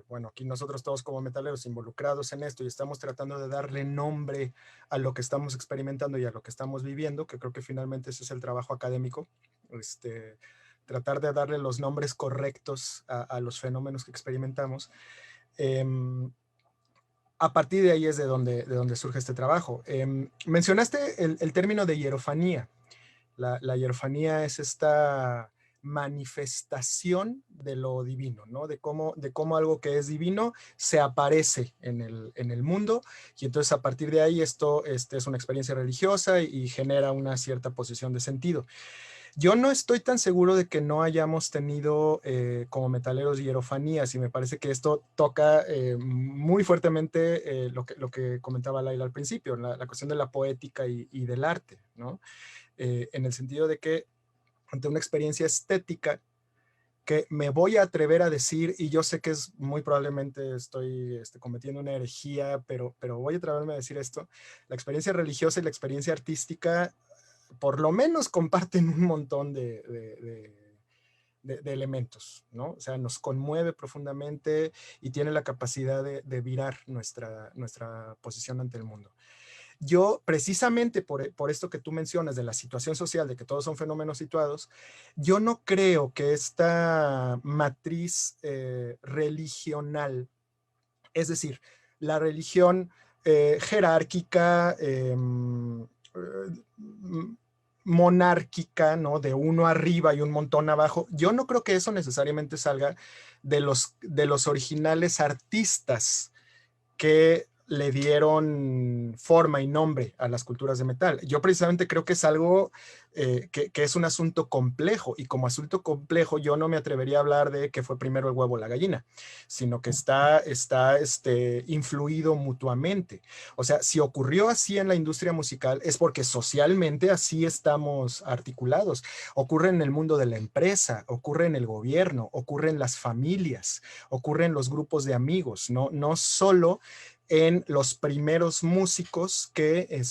bueno, aquí nosotros todos como metaleros involucrados en esto y estamos tratando de darle nombre a lo que estamos experimentando y a lo que estamos viviendo, que creo que finalmente ese es el trabajo académico, tratar de darle los nombres correctos a los fenómenos que experimentamos. A partir de ahí es de donde surge este trabajo. Mencionaste el término de hierofanía. La hierofanía es esta manifestación de lo divino, ¿no? De cómo algo que es divino se aparece en el mundo, y entonces a partir de ahí esto es una experiencia religiosa y genera una cierta posición de sentido. Yo no estoy tan seguro de que no hayamos tenido como metaleros hierofanías, y me parece que esto toca muy fuertemente lo que comentaba Laila al principio, la cuestión de la poética y del arte, ¿no? En el sentido de que ante una experiencia estética que me voy a atrever a decir, y yo sé que es muy probablemente estoy cometiendo una herejía, pero voy a atreverme a decir esto, la experiencia religiosa y la experiencia artística por lo menos comparten un montón de elementos, ¿no? O sea, nos conmueve profundamente y tiene la capacidad de virar nuestra posición ante el mundo. Yo, precisamente por esto que tú mencionas de la situación social, de que todos son fenómenos situados, yo no creo que esta matriz religional, es decir, la religión jerárquica, monárquica, ¿no? De uno arriba y un montón abajo, yo no creo que eso necesariamente salga de los originales artistas que le dieron forma y nombre a las culturas de metal. Yo precisamente creo que es algo que es un asunto complejo, y como asunto complejo yo no me atrevería a hablar de que fue primero el huevo o la gallina, sino que está influido mutuamente. O sea, si ocurrió así en la industria musical es porque socialmente así estamos articulados. Ocurre en el mundo de la empresa, ocurre en el gobierno, ocurre en las familias, ocurre en los grupos de amigos, no solo en los primeros músicos que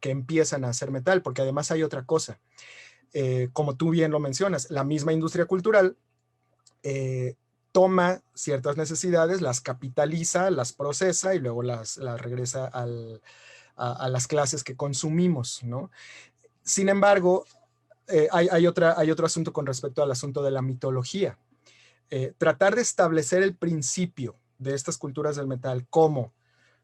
empiezan a hacer metal, porque además hay otra cosa. Como tú bien lo mencionas, la misma industria cultural toma ciertas necesidades, las capitaliza, las procesa y luego las regresa a las clases que consumimos, ¿no? Sin embargo, hay otro asunto con respecto al asunto de la mitología. Tratar de establecer el principio de estas culturas del metal como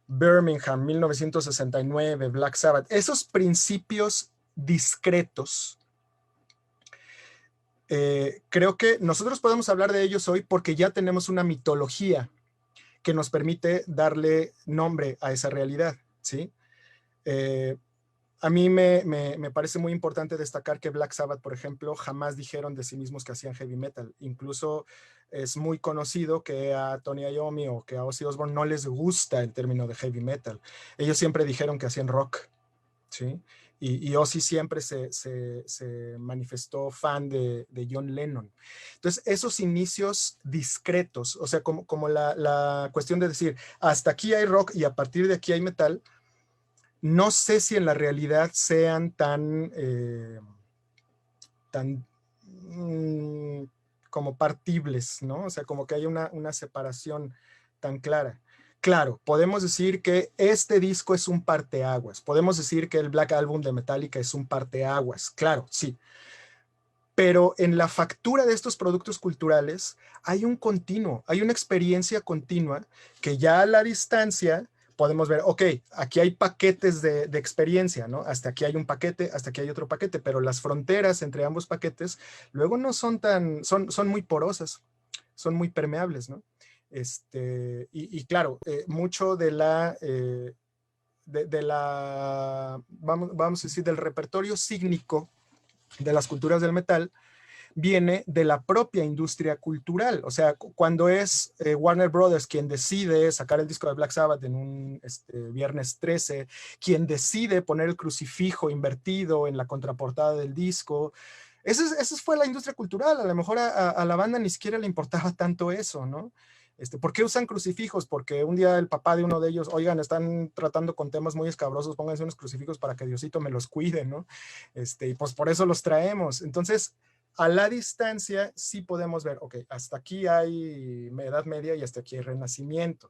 Birmingham, 1969, Black Sabbath, esos principios discretos, creo que nosotros podemos hablar de ellos hoy porque ya tenemos una mitología que nos permite darle nombre a esa realidad, ¿sí? A mí me parece muy importante destacar que Black Sabbath, por ejemplo, jamás dijeron de sí mismos que hacían heavy metal. Incluso es muy conocido que a Tony Iommi o que a Ozzy Osbourne no les gusta el término de heavy metal. Ellos siempre dijeron que hacían rock, ¿sí? Y Ozzy siempre se manifestó fan de John Lennon. Entonces, esos inicios discretos, o sea, como la cuestión de decir, hasta aquí hay rock y a partir de aquí hay metal, no sé si en la realidad sean tan como partibles, ¿no? O sea, como que hay una separación tan clara. Claro, podemos decir que este disco es un parteaguas. Podemos decir que el Black Album de Metallica es un parteaguas. Claro, sí. Pero en la factura de estos productos culturales hay un continuo, hay una experiencia continua que ya a la distancia podemos ver, ok, aquí hay paquetes de experiencia, ¿no? Hasta aquí hay un paquete, hasta aquí hay otro paquete, pero las fronteras entre ambos paquetes luego no son son muy porosas, son muy permeables, ¿no? Y claro, mucho de vamos a decir, del repertorio sígnico de las culturas del metal viene de la propia industria cultural. O sea, cuando es Warner Brothers quien decide sacar el disco de Black Sabbath en un viernes 13, quien decide poner el crucifijo invertido en la contraportada del disco, esa fue la industria cultural. A lo mejor a la banda ni siquiera le importaba tanto eso, ¿no? ¿Por qué usan crucifijos? Porque un día el papá de uno de ellos, oigan, están tratando con temas muy escabrosos, pónganse unos crucifijos para que Diosito me los cuide, ¿no? Y pues por eso los traemos. Entonces, a la distancia sí podemos ver, ok, hasta aquí hay Edad Media y hasta aquí hay Renacimiento.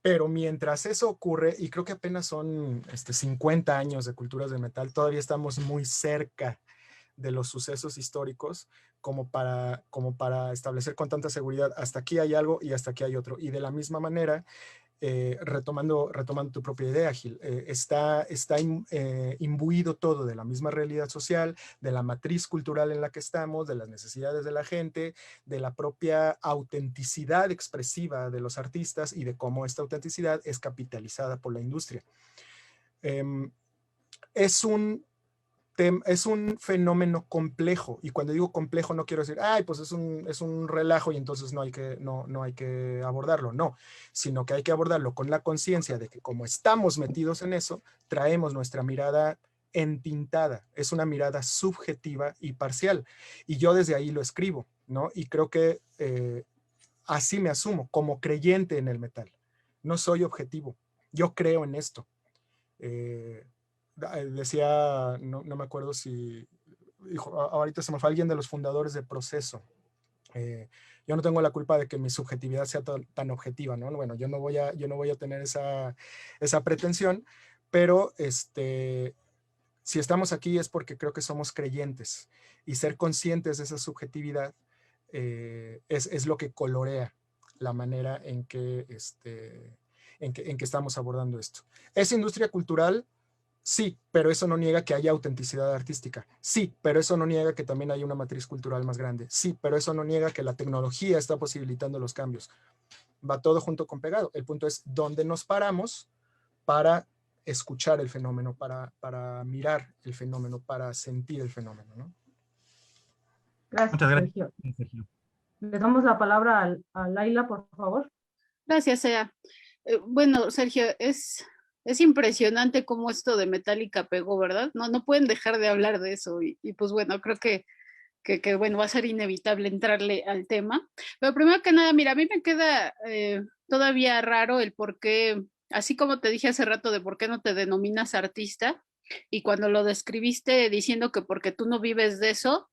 Pero mientras eso ocurre, y creo que apenas son 50 años de culturas de metal, todavía estamos muy cerca de los sucesos históricos como para establecer con tanta seguridad, hasta aquí hay algo y hasta aquí hay otro. Y de la misma manera, retomando tu propia idea, Gil, está imbuido todo de la misma realidad social, de la matriz cultural en la que estamos, de las necesidades de la gente, de la propia autenticidad expresiva de los artistas y de cómo esta autenticidad es capitalizada por la industria. Es un fenómeno complejo, y cuando digo complejo no quiero decir, ay, pues es un relajo y entonces no hay que abordarlo, no, sino que hay que abordarlo con la conciencia de que como estamos metidos en eso, traemos nuestra mirada entintada, es una mirada subjetiva y parcial, y yo desde ahí lo escribo, ¿no? Y creo que así me asumo, como creyente en el metal, no soy objetivo, yo creo en esto. Decía, no me acuerdo si, ahorita se me fue alguien de los fundadores de Proceso. Yo no tengo la culpa de que mi subjetividad sea tan objetiva, ¿no? Bueno, yo no voy a tener esa pretensión, pero si estamos aquí es porque creo que somos creyentes y ser conscientes de esa subjetividad es lo que colorea la manera en que estamos abordando esto. ¿Es industria cultural? Sí, pero eso no niega que haya autenticidad artística. Sí, pero eso no niega que también hay una matriz cultural más grande. Sí, pero eso no niega que la tecnología está posibilitando los cambios. Va todo junto con pegado. El punto es dónde nos paramos para escuchar el fenómeno, para mirar el fenómeno, para sentir el fenómeno, ¿no? Gracias, Muchas gracias, Sergio. Sergio. Le damos la palabra a Laila, por favor. Gracias, Sea. Bueno, Sergio, es impresionante cómo esto de Metallica pegó, ¿verdad? No pueden dejar de hablar de eso y pues bueno, creo que bueno, va a ser inevitable entrarle al tema. Pero primero que nada, mira, a mí me queda todavía raro el por qué, así como te dije hace rato de por qué no te denominas artista, y cuando lo describiste diciendo que porque tú no vives de eso,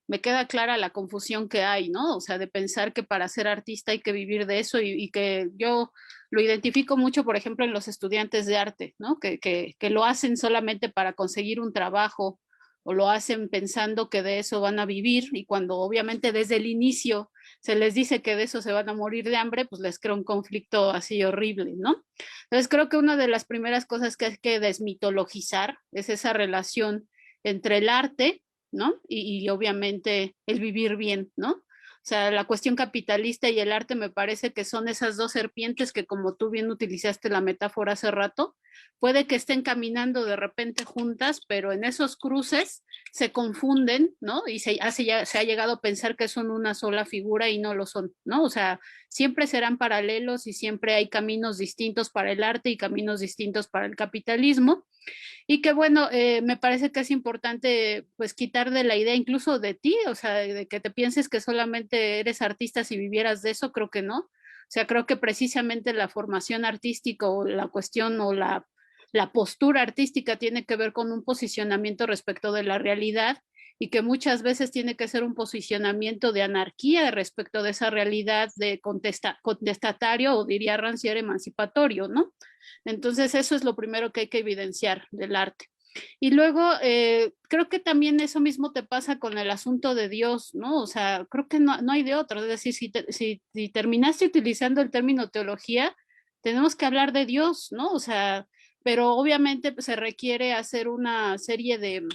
me queda clara la confusión que hay, ¿no? O sea, de pensar que para ser artista hay que vivir de eso y que yo lo identifico mucho, por ejemplo, en los estudiantes de arte, ¿no? Que lo hacen solamente para conseguir un trabajo o lo hacen pensando que de eso van a vivir y cuando obviamente desde el inicio se les dice que de eso se van a morir de hambre, pues les crea un conflicto así horrible, ¿no? Entonces creo que una de las primeras cosas que hay que desmitologizar es esa relación entre el arte, ¿no? Y obviamente el vivir bien, ¿no? O sea, la cuestión capitalista y el arte me parece que son esas dos serpientes que, como tú bien utilizaste la metáfora hace rato, puede que estén caminando de repente juntas, pero en esos cruces se confunden, ¿no? Y se ha llegado a pensar que son una sola figura y no lo son, ¿no? O sea, siempre serán paralelos y siempre hay caminos distintos para el arte y caminos distintos para el capitalismo. Y que bueno, me parece que es importante pues quitar de la idea incluso de ti, o sea, de que te pienses que solamente eres artista si vivieras de eso, creo que no. O sea, creo que precisamente la formación artística o la cuestión o la postura artística tiene que ver con un posicionamiento respecto de la realidad y que muchas veces tiene que ser un posicionamiento de anarquía respecto de esa realidad de contestatario o diría Rancière emancipatorio, ¿no? Entonces eso es lo primero que hay que evidenciar del arte. Y luego, creo que también eso mismo te pasa con el asunto de Dios, ¿no? O sea, creo que no hay de otro. Es decir, si terminaste utilizando el término teología, tenemos que hablar de Dios, ¿no? O sea, pero obviamente pues, se requiere hacer una serie de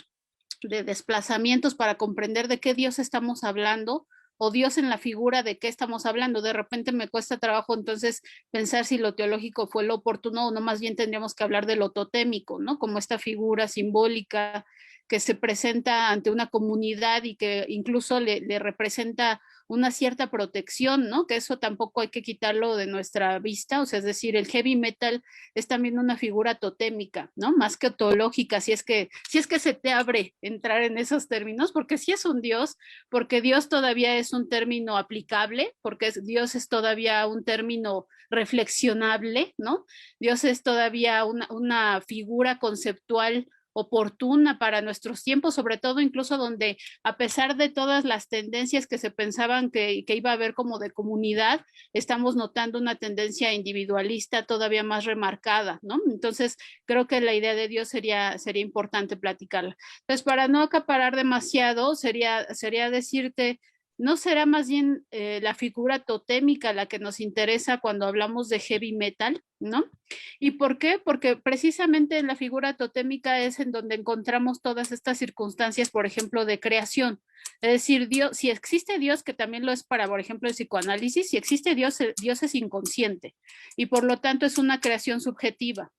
desplazamientos para comprender de qué Dios estamos hablando o Dios en la figura de qué estamos hablando. De repente me cuesta trabajo entonces pensar si lo teológico fue lo oportuno o no, más bien tendríamos que hablar de lo totémico, ¿no? Como esta figura simbólica que se presenta ante una comunidad y que incluso le representa una cierta protección, ¿no? Que eso tampoco hay que quitarlo de nuestra vista, o sea, es decir, el heavy metal es también una figura totémica, ¿no? Más que teológica, si es que se te abre entrar en esos términos, porque sí es un Dios, porque Dios todavía es un término aplicable, porque Dios es todavía un término reflexionable, ¿no? Dios es todavía una figura conceptual oportuna para nuestros tiempos, sobre todo incluso donde a pesar de todas las tendencias que se pensaban que iba a haber como de comunidad, estamos notando una tendencia individualista todavía más remarcada, ¿no? Entonces, creo que la idea de Dios sería importante platicarla. Entonces, para no acaparar demasiado, sería decirte, ¿no será más bien la figura totémica la que nos interesa cuando hablamos de heavy metal, ¿no? ¿Y por qué? Porque precisamente en la figura totémica es en donde encontramos todas estas circunstancias, por ejemplo, de creación. Es decir, Dios, si existe Dios, que también lo es para, por ejemplo, el psicoanálisis, si existe Dios, Dios es inconsciente y por lo tanto es una creación subjetiva.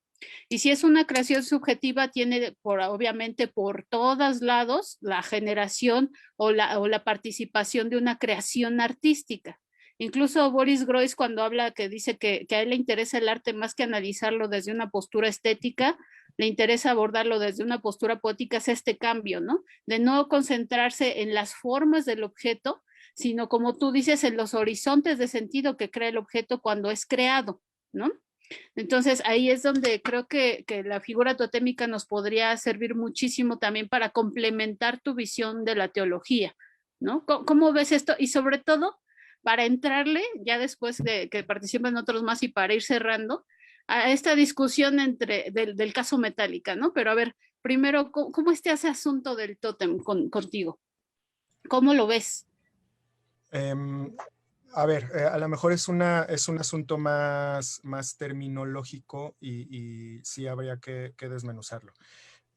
Y si es una creación subjetiva, tiene obviamente por todos lados la generación o la participación de una creación artística. Incluso Boris Groys cuando habla que dice que a él le interesa el arte más que analizarlo desde una postura estética, le interesa abordarlo desde una postura poética, es este cambio, ¿no? De no concentrarse en las formas del objeto, sino como tú dices, en los horizontes de sentido que crea el objeto cuando es creado, ¿no? Entonces ahí es donde creo que la figura totémica nos podría servir muchísimo también para complementar tu visión de la teología, ¿no? ¿Cómo ves esto? Y sobre todo, para entrarle, ya después de que participen otros más y para ir cerrando, a esta discusión del caso Metallica, ¿no? Pero a ver, primero, ¿cómo está ese asunto del tótem contigo? ¿Cómo lo ves? A ver, a lo mejor es un asunto más terminológico y sí habría que desmenuzarlo.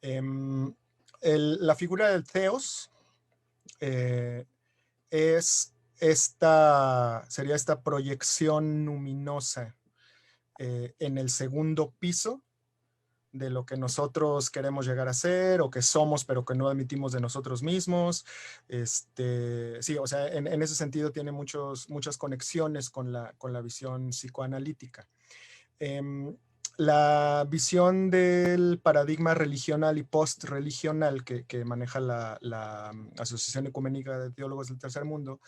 La figura del Theos sería esta proyección luminosa en el segundo piso de lo que nosotros queremos llegar a ser o que somos, pero que no admitimos de nosotros mismos. Sí, o sea, en ese sentido tiene muchas conexiones con la visión psicoanalítica. La visión del paradigma religional y post-religional que maneja la Asociación Ecuménica de Teólogos del Tercer Mundo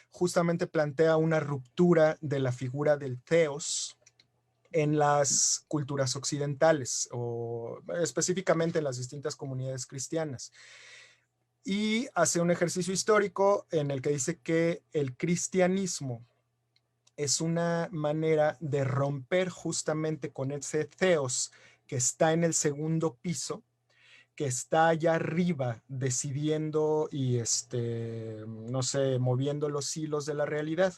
justamente plantea una ruptura de la figura del Theos en las culturas occidentales o específicamente en las distintas comunidades cristianas. Y hace un ejercicio histórico en el que dice que el cristianismo es una manera de romper justamente con ese Theos que está en el segundo piso, que está allá arriba decidiendo y no sé, moviendo los hilos de la realidad.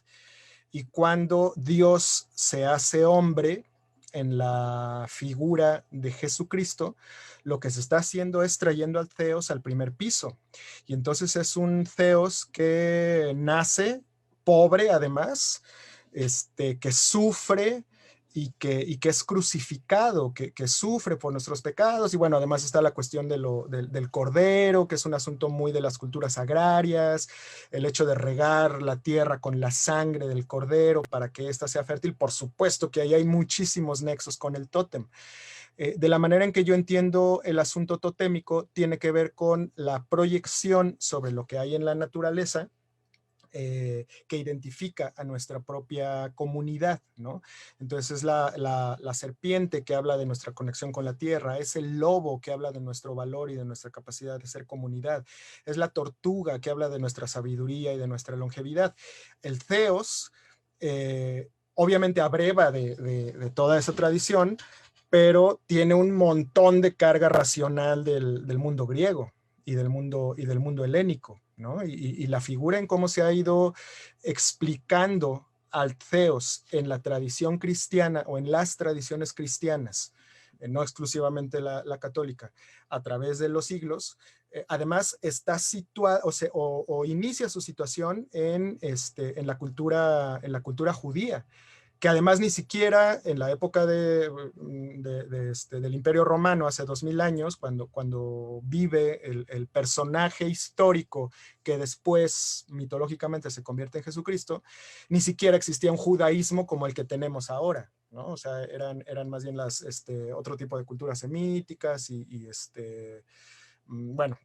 Y cuando Dios se hace hombre en la figura de Jesucristo, lo que se está haciendo es trayendo al Theos al primer piso. Y entonces es un Theos que nace pobre además, que sufre y que es crucificado, que sufre por nuestros pecados. Y bueno, además está la cuestión del cordero, que es un asunto muy de las culturas agrarias, el hecho de regar la tierra con la sangre del cordero para que ésta sea fértil. Por supuesto que ahí hay muchísimos nexos con el tótem. De la manera en que yo entiendo el asunto totémico, tiene que ver con la proyección sobre lo que hay en la naturaleza, que identifica a nuestra propia comunidad, ¿no? Entonces es la serpiente que habla de nuestra conexión con la tierra, es el lobo que habla de nuestro valor y de nuestra capacidad de ser comunidad, es la tortuga que habla de nuestra sabiduría y de nuestra longevidad. El Theos, obviamente abreva de toda esa tradición, pero tiene un montón de carga racional del mundo griego y del mundo helénico, ¿no? Y la figura en cómo se ha ido explicando al Theos en la tradición cristiana o en las tradiciones cristianas, no exclusivamente la católica, a través de los siglos, además está situada o inicia su situación en la cultura judía, que además ni siquiera en la época del Imperio Romano, hace 2000 años, cuando vive el personaje histórico que después mitológicamente se convierte en Jesucristo, ni siquiera existía un judaísmo como el que tenemos ahora, ¿no? O sea, eran más bien otro tipo de culturas semíticas bueno,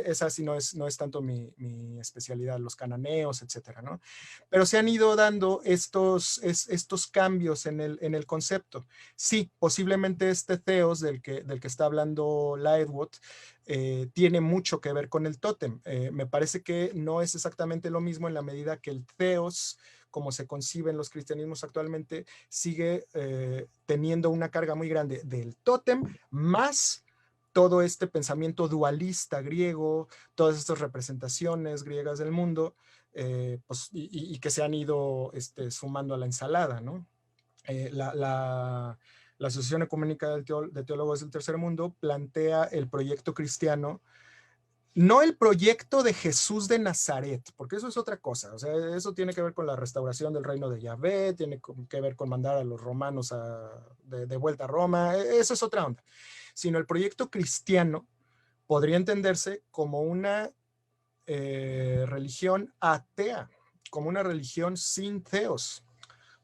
esa sí no es tanto mi especialidad, los cananeos, etcétera, ¿no? Pero se han ido dando estos cambios en el concepto. Sí, posiblemente este Theos del que está hablando Lightwood tiene mucho que ver con el tótem. Me parece que no es exactamente lo mismo en la medida que el Theos, como se concibe en los cristianismos actualmente, sigue teniendo una carga muy grande del tótem más todo este pensamiento dualista griego, todas estas representaciones griegas del mundo, pues, y que se han ido sumando a la ensalada, ¿no? La Asociación Ecuménica de Teólogos del Tercer Mundo plantea el proyecto cristiano, no el proyecto de Jesús de Nazaret, porque eso es otra cosa, o sea, eso tiene que ver con la restauración del reino de Yahvé, tiene que ver con mandar a los romanos de vuelta a Roma, eso es otra onda, sino el proyecto cristiano podría entenderse como una religión atea, como una religión sin Theos,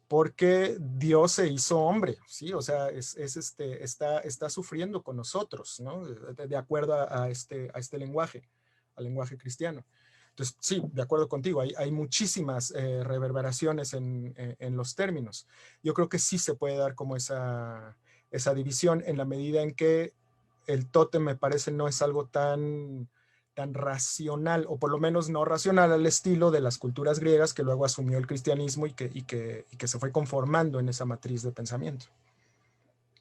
porque Dios se hizo hombre, ¿sí? O sea, está sufriendo con nosotros, ¿no? De acuerdo a este lenguaje, al lenguaje cristiano. Entonces, sí, de acuerdo contigo, hay muchísimas reverberaciones en los términos. Yo creo que sí se puede dar como esa división en la medida en que el tótem, me parece, no es algo tan racional, o por lo menos no racional al estilo de las culturas griegas que luego asumió el cristianismo y que se fue conformando en esa matriz de pensamiento.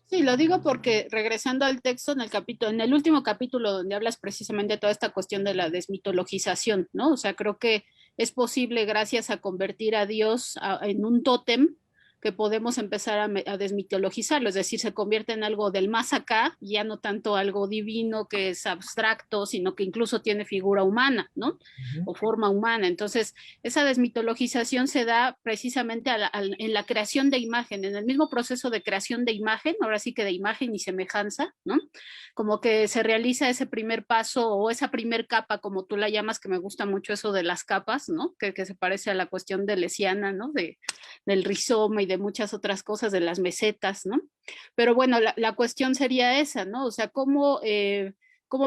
Sí, lo digo porque regresando al texto en el último capítulo donde hablas precisamente de toda esta cuestión de la desmitologización, ¿no? O sea, creo que es posible gracias a convertir a Dios en un tótem que podemos empezar a desmitologizarlo, es decir, se convierte en algo del más acá, ya no tanto algo divino que es abstracto, sino que incluso tiene figura humana, ¿no? O forma humana. Entonces, esa desmitologización se da precisamente en la creación de imagen, en el mismo proceso de creación de imagen, ahora sí que de imagen y semejanza, ¿no? Como que se realiza ese primer paso o esa primer capa, como tú la llamas, que me gusta mucho eso de las capas, ¿no? Que se parece a la cuestión de lesiana, ¿no? Del rizoma y de muchas otras cosas, de las mesetas, ¿no? Pero bueno, la cuestión sería esa, ¿no? O sea, cómo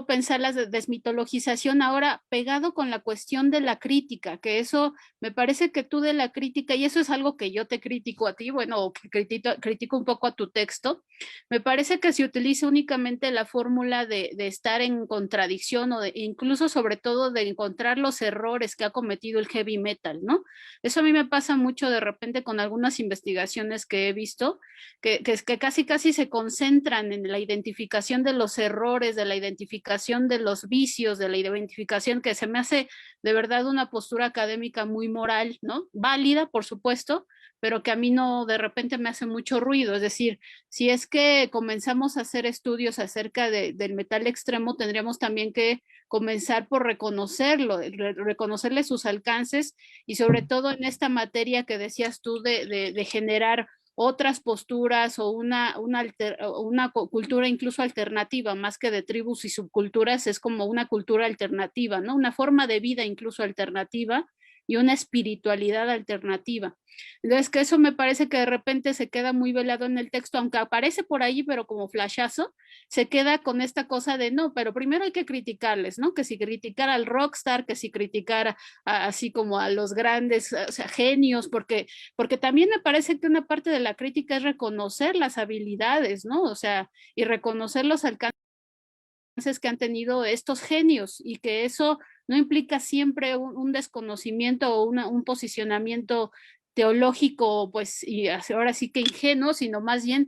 pensar la desmitologización ahora pegado con la cuestión de la crítica, que eso me parece que tú de la crítica, y eso es algo que yo te critico a ti, bueno, que critico un poco a tu texto, me parece que se utiliza únicamente la fórmula de estar en contradicción o incluso sobre todo de encontrar los errores que ha cometido el heavy metal, ¿no? Eso a mí me pasa mucho de repente con algunas investigaciones que he visto, que casi se concentran en la identificación de los errores, de la identificación de los vicios, de la identificación, que se me hace de verdad una postura académica muy moral, ¿no? Válida, por supuesto, pero que a mí no, de repente me hace mucho ruido. Es decir, si es que comenzamos a hacer estudios acerca del metal extremo, tendríamos también que comenzar por reconocerlo, reconocerle sus alcances y sobre todo en esta materia que decías tú de generar otras posturas o una cultura incluso alternativa, más que de tribus y subculturas, es como una cultura alternativa, ¿no? Una forma de vida incluso alternativa y una espiritualidad alternativa. Entonces, que eso me parece que de repente se queda muy velado en el texto, aunque aparece por ahí, pero como flashazo, se queda con esta cosa de no, pero primero hay que criticarles, ¿no? Que si criticar al rockstar, que si criticar así como a los grandes, o sea, genios, porque también me parece que una parte de la crítica es reconocer las habilidades, ¿no? O sea, y reconocer los alcances que han tenido estos genios y que eso no implica siempre un desconocimiento o un posicionamiento teológico, pues, y ahora sí que ingenuo, sino más bien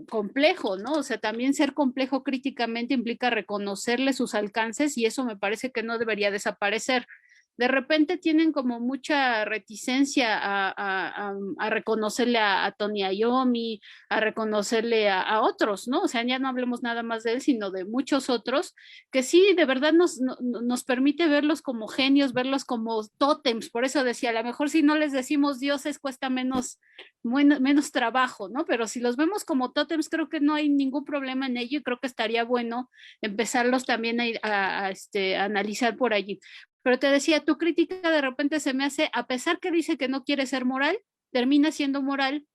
complejo, ¿no? O sea, también ser complejo críticamente implica reconocerle sus alcances y eso me parece que no debería desaparecer. De repente tienen como mucha reticencia a reconocerle a Tony Iommi, a reconocerle a otros, ¿no? O sea, ya no hablemos nada más de él, sino de muchos otros, que sí, de verdad nos permite verlos como genios, verlos como tótems. Por eso decía, a lo mejor si no les decimos dioses cuesta menos trabajo, ¿no? Pero si los vemos como tótems, creo que no hay ningún problema en ello y creo que estaría bueno empezarlos también a analizar por allí. Pero te decía, tu crítica de repente se me hace, a pesar que dice que no quiere ser moral, termina siendo moral,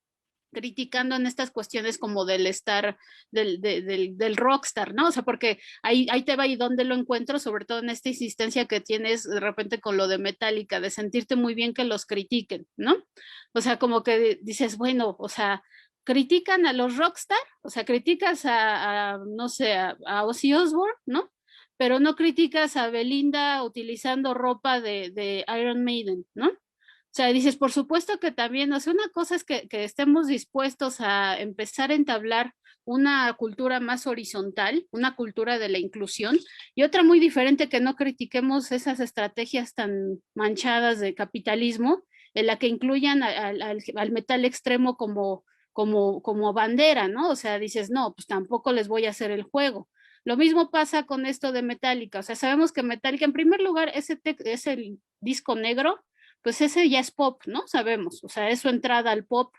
criticando en estas cuestiones como del estar, del rockstar, ¿no? O sea, porque ahí te va y dónde lo encuentro, sobre todo en esta insistencia que tienes de repente con lo de Metallica, de sentirte muy bien que los critiquen, ¿no? O sea, como que dices, bueno, o sea, critican a los rockstar, o sea, criticas no sé, a Ozzy Osbourne, ¿no? Pero no criticas a Belinda utilizando ropa de Iron Maiden, ¿no? O sea, dices, por supuesto que también, o sea, una cosa es que estemos dispuestos a empezar a entablar una cultura más horizontal, una cultura de la inclusión, y otra muy diferente que no critiquemos esas estrategias tan manchadas de capitalismo, en la que incluyan al metal extremo como bandera, ¿no? O sea, dices, no, pues tampoco les voy a hacer el juego. Lo mismo pasa con esto de Metallica, o sea, sabemos que Metallica, en primer lugar, ese el disco negro, pues ese ya es pop, ¿no? Sabemos, o sea, es su entrada al pop,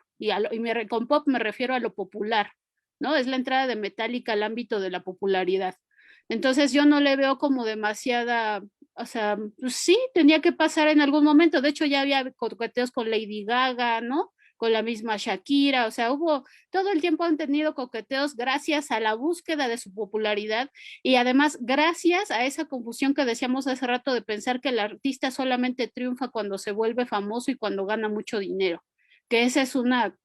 con pop me refiero a lo popular, ¿no? Es la entrada de Metallica al ámbito de la popularidad. Entonces yo no le veo como demasiada, o sea, pues sí, tenía que pasar en algún momento, de hecho ya había coqueteos con Lady Gaga, ¿no? Con la misma Shakira, o sea, todo el tiempo han tenido coqueteos gracias a la búsqueda de su popularidad y además gracias a esa confusión que decíamos hace rato de pensar que el artista solamente triunfa cuando se vuelve famoso y cuando gana mucho dinero, que esa es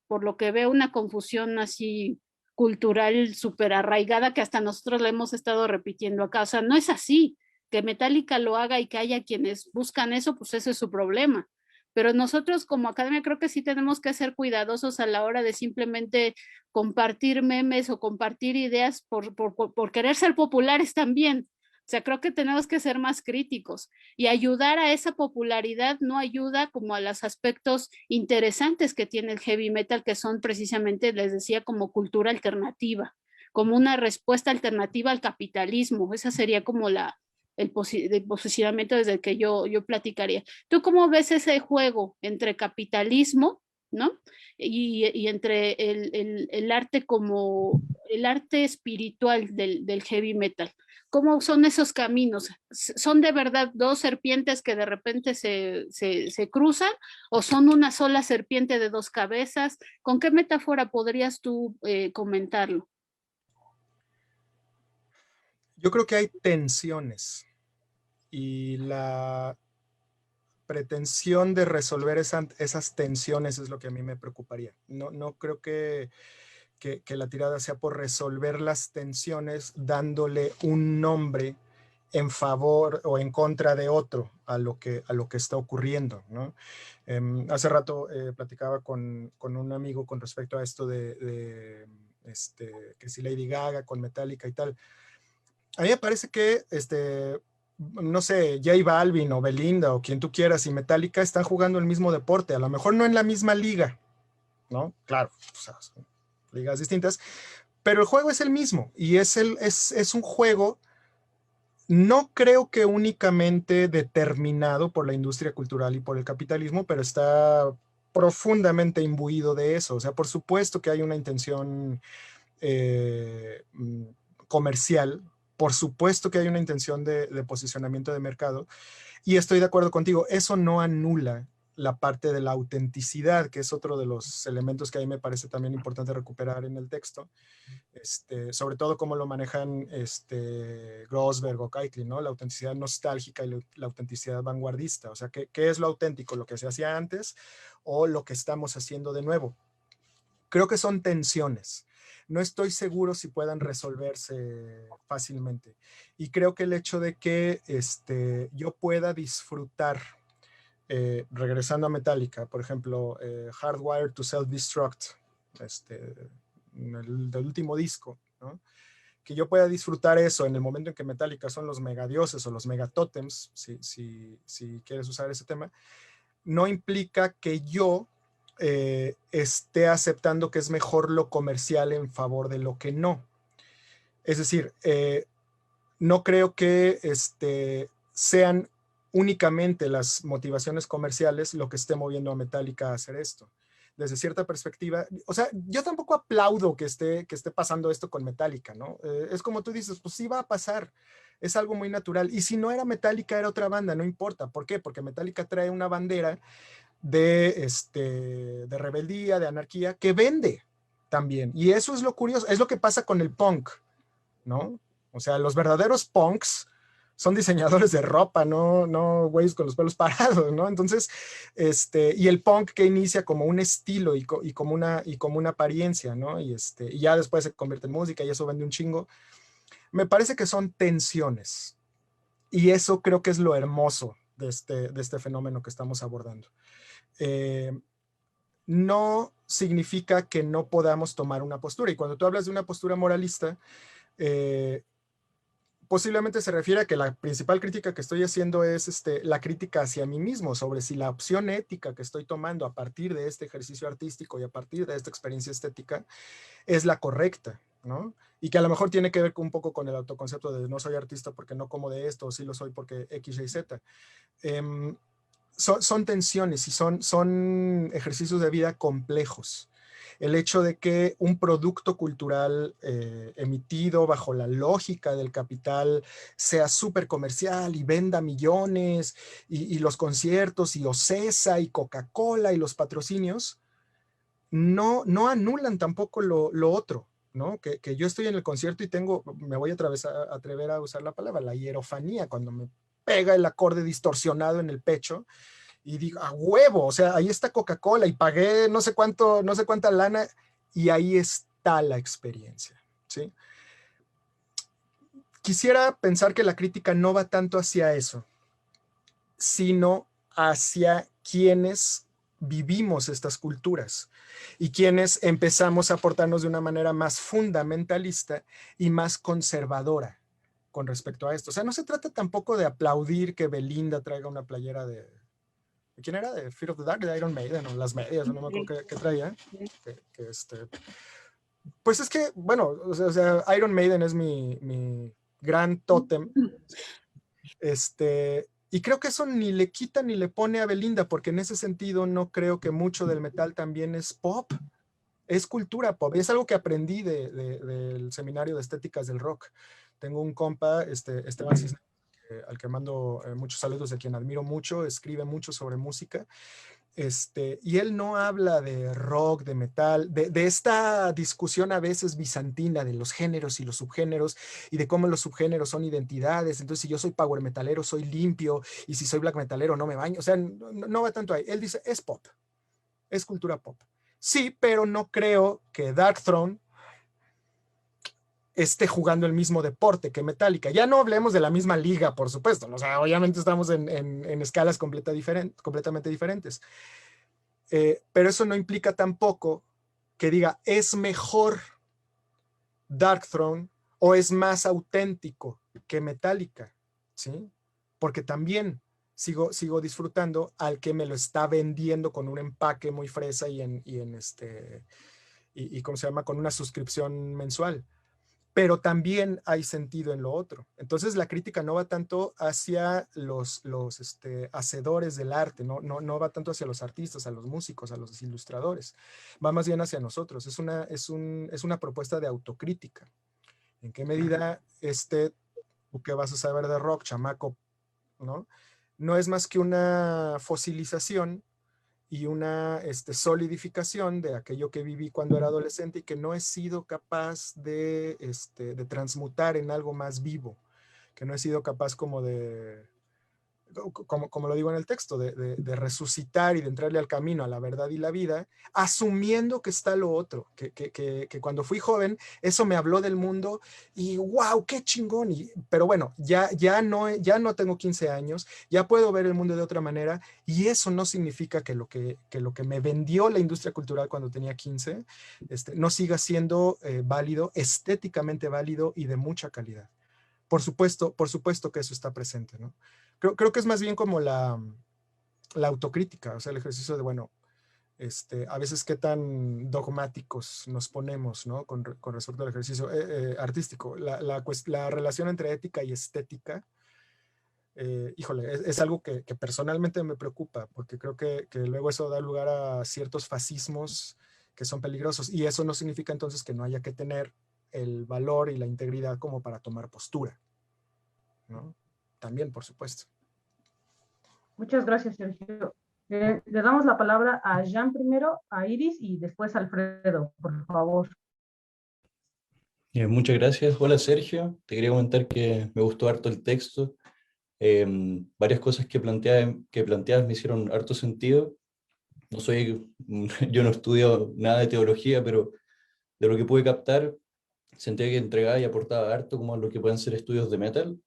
por lo que veo, una confusión así cultural súper arraigada que hasta nosotros le hemos estado repitiendo acá, o sea, no es así, que Metallica lo haga y que haya quienes buscan eso, pues ese es su problema. Pero nosotros como academia creo que sí tenemos que ser cuidadosos a la hora de simplemente compartir memes o compartir ideas por querer ser populares también. O sea, creo que tenemos que ser más críticos y ayudar a esa popularidad no ayuda como a los aspectos interesantes que tiene el heavy metal, que son precisamente, les decía, como cultura alternativa, como una respuesta alternativa al capitalismo. Esa sería como el posicionamiento desde el que yo platicaría. ¿Tú cómo ves ese juego entre capitalismo, ¿no? Y entre el arte como el arte espiritual del heavy metal? ¿Cómo son esos caminos? ¿Son de verdad dos serpientes que de repente se cruzan o son una sola serpiente de dos cabezas? ¿Con qué metáfora podrías tú comentarlo? Yo creo que hay tensiones y la pretensión de resolver esas tensiones es lo que a mí me preocuparía. No creo que la tirada sea por resolver las tensiones dándole un nombre en favor o en contra de otro a lo que está ocurriendo, ¿no? Hace rato platicaba con un amigo con respecto a esto que si Lady Gaga con Metallica y tal. A mí me parece que no sé, J Balvin o Belinda o quien tú quieras y Metallica están jugando el mismo deporte, a lo mejor no en la misma liga, ¿no? Claro, o sea, son ligas distintas, pero el juego es el mismo y es un juego, no creo que únicamente determinado por la industria cultural y por el capitalismo, pero está profundamente imbuido de eso. O sea, por supuesto que hay una intención comercial por supuesto que hay una intención de posicionamiento de mercado, y estoy de acuerdo contigo, eso no anula la parte de la autenticidad, que es otro de los elementos que a mí me parece también importante recuperar en el texto, sobre todo cómo lo manejan Grossberg o Keitel, ¿no? La autenticidad nostálgica y la autenticidad vanguardista. O sea, ¿qué es lo auténtico? ¿Lo que se hacía antes o lo que estamos haciendo de nuevo? Creo que son tensiones. No estoy seguro si puedan resolverse fácilmente. Y creo que el hecho de que yo pueda disfrutar, regresando a Metallica, por ejemplo, Hardwired to Self-Destruct, del último disco, ¿no? Que yo pueda disfrutar eso en el momento en que Metallica son los megadioses o los megatótems, si quieres usar ese tema, no implica que yo esté aceptando que es mejor lo comercial en favor de lo que no. Es decir, no creo que sean únicamente las motivaciones comerciales lo que esté moviendo a Metallica a hacer esto. Desde cierta perspectiva, o sea, yo tampoco aplaudo que esté pasando esto con Metallica, ¿no? Es como tú dices, pues sí va a pasar, es algo muy natural. Y si no era Metallica, era otra banda, no importa. ¿Por qué? Porque Metallica trae una bandera de rebeldía, de anarquía, que vende también. Y eso es lo curioso, es lo que pasa con el punk, ¿no? O sea, los verdaderos punks son diseñadores de ropa, no güeyes con los pelos parados, ¿no? Entonces, y el punk que inicia como un estilo y como una apariencia, ¿no? Y ya después se convierte en música y eso vende un chingo. Me parece que son tensiones. Y eso creo que es lo hermoso de este fenómeno que estamos abordando. No significa que no podamos tomar una postura. Y cuando tú hablas de una postura moralista, posiblemente se refiere a que la principal crítica que estoy haciendo es la crítica hacia mí mismo, sobre si la opción ética que estoy tomando a partir de este ejercicio artístico y a partir de esta experiencia estética es la correcta, ¿no? Y que a lo mejor tiene que ver un poco con el autoconcepto de no soy artista porque no como de esto, o sí lo soy porque X, Y, Z. Son tensiones y son ejercicios de vida complejos. El hecho de que un producto cultural emitido bajo la lógica del capital sea súper comercial y venda millones, y los conciertos y Ocesa y Coca-Cola y los patrocinios, no anulan tampoco lo otro, ¿no? Que yo estoy en el concierto y me voy a atrever a usar la palabra, la hierofanía, cuando me pega el acorde distorsionado en el pecho, y digo, a huevo, o sea, ahí está Coca-Cola y pagué no sé cuánta lana, y ahí está la experiencia, ¿sí? Quisiera pensar que la crítica no va tanto hacia eso, sino hacia quienes vivimos estas culturas y quienes empezamos a portarnos de una manera más fundamentalista y más conservadora con respecto a esto. O sea, no se trata tampoco de aplaudir que Belinda traiga una playera ¿de quién era? De Fear of the Dark, de Iron Maiden, o las medias, no me acuerdo qué traía. Pues es que, bueno, o sea, Iron Maiden es mi gran tótem. Y creo que eso ni le quita ni le pone a Belinda, porque en ese sentido no creo que mucho del metal también es pop, es cultura pop, es algo que aprendí del seminario de estéticas del rock. Tengo un compa, Esteban Cisneros, al que mando muchos saludos, de quien admiro mucho, escribe mucho sobre música, y él no habla de rock, de metal, de esta discusión a veces bizantina de los géneros y los subgéneros, y de cómo los subgéneros son identidades. Entonces, si yo soy power metalero, soy limpio, y si soy black metalero, no me baño. O sea, no va tanto ahí. Él dice, es pop, es cultura pop. Sí, pero no creo que Darkthrone esté jugando el mismo deporte que Metallica. Ya no hablemos de la misma liga, por supuesto. O sea, obviamente estamos en escalas completamente diferentes. Pero eso no implica tampoco que diga, es mejor Darkthrone o es más auténtico que Metallica, ¿sí? Porque también sigo disfrutando al que me lo está vendiendo con un empaque muy fresa y ¿cómo se llama? Con una suscripción mensual. Pero también hay sentido en lo otro. Entonces la crítica no va tanto hacia los hacedores del arte, no va tanto hacia los artistas, a los músicos, a los ilustradores, va más bien hacia nosotros. Es una propuesta de autocrítica. ¿En qué medida ¿O qué vas a saber de rock, chamaco? ¿No? No es más que una fosilización y una solidificación de aquello que viví cuando era adolescente y que no he sido capaz de transmutar en algo más vivo, que no he sido capaz como de, como lo digo en el texto, de resucitar y de entrarle al camino, a la verdad y la vida, asumiendo que está lo otro, que cuando fui joven, eso me habló del mundo y wow, qué chingón. Pero bueno, ya no tengo 15 años, ya puedo ver el mundo de otra manera y eso no significa que lo que me vendió la industria cultural cuando tenía 15 no siga siendo válido, estéticamente válido y de mucha calidad. Por supuesto que eso está presente, ¿no? Creo que es más bien como la autocrítica, o sea, el ejercicio de, bueno, a veces qué tan dogmáticos nos ponemos, ¿no? Con respecto al ejercicio artístico. La relación entre ética y estética, híjole, es algo que personalmente me preocupa, porque creo que luego eso da lugar a ciertos fascismos que son peligrosos, y eso no significa entonces que no haya que tener el valor y la integridad como para tomar postura, ¿no? También, por supuesto. Muchas gracias, Sergio. Le damos la palabra a Jean primero, a Iris y después a Alfredo, por favor. Muchas gracias. Hola Sergio, te quería comentar que me gustó harto el texto. Varias cosas que planteabas me hicieron harto sentido. No soy, yo no estudio nada de teología, pero de lo que pude captar, sentía que entregaba y aportaba harto como a lo que pueden ser estudios de metal.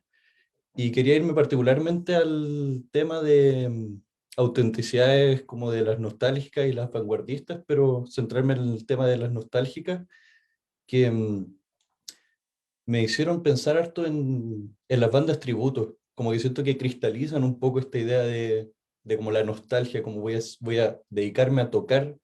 Y quería irme particularmente al tema de autenticidades como de las nostálgicas y las vanguardistas, pero centrarme en el tema de las nostálgicas, que me hicieron pensar harto en las bandas tributo, como que siento que cristalizan un poco esta idea de como la nostalgia, como voy a dedicarme a tocar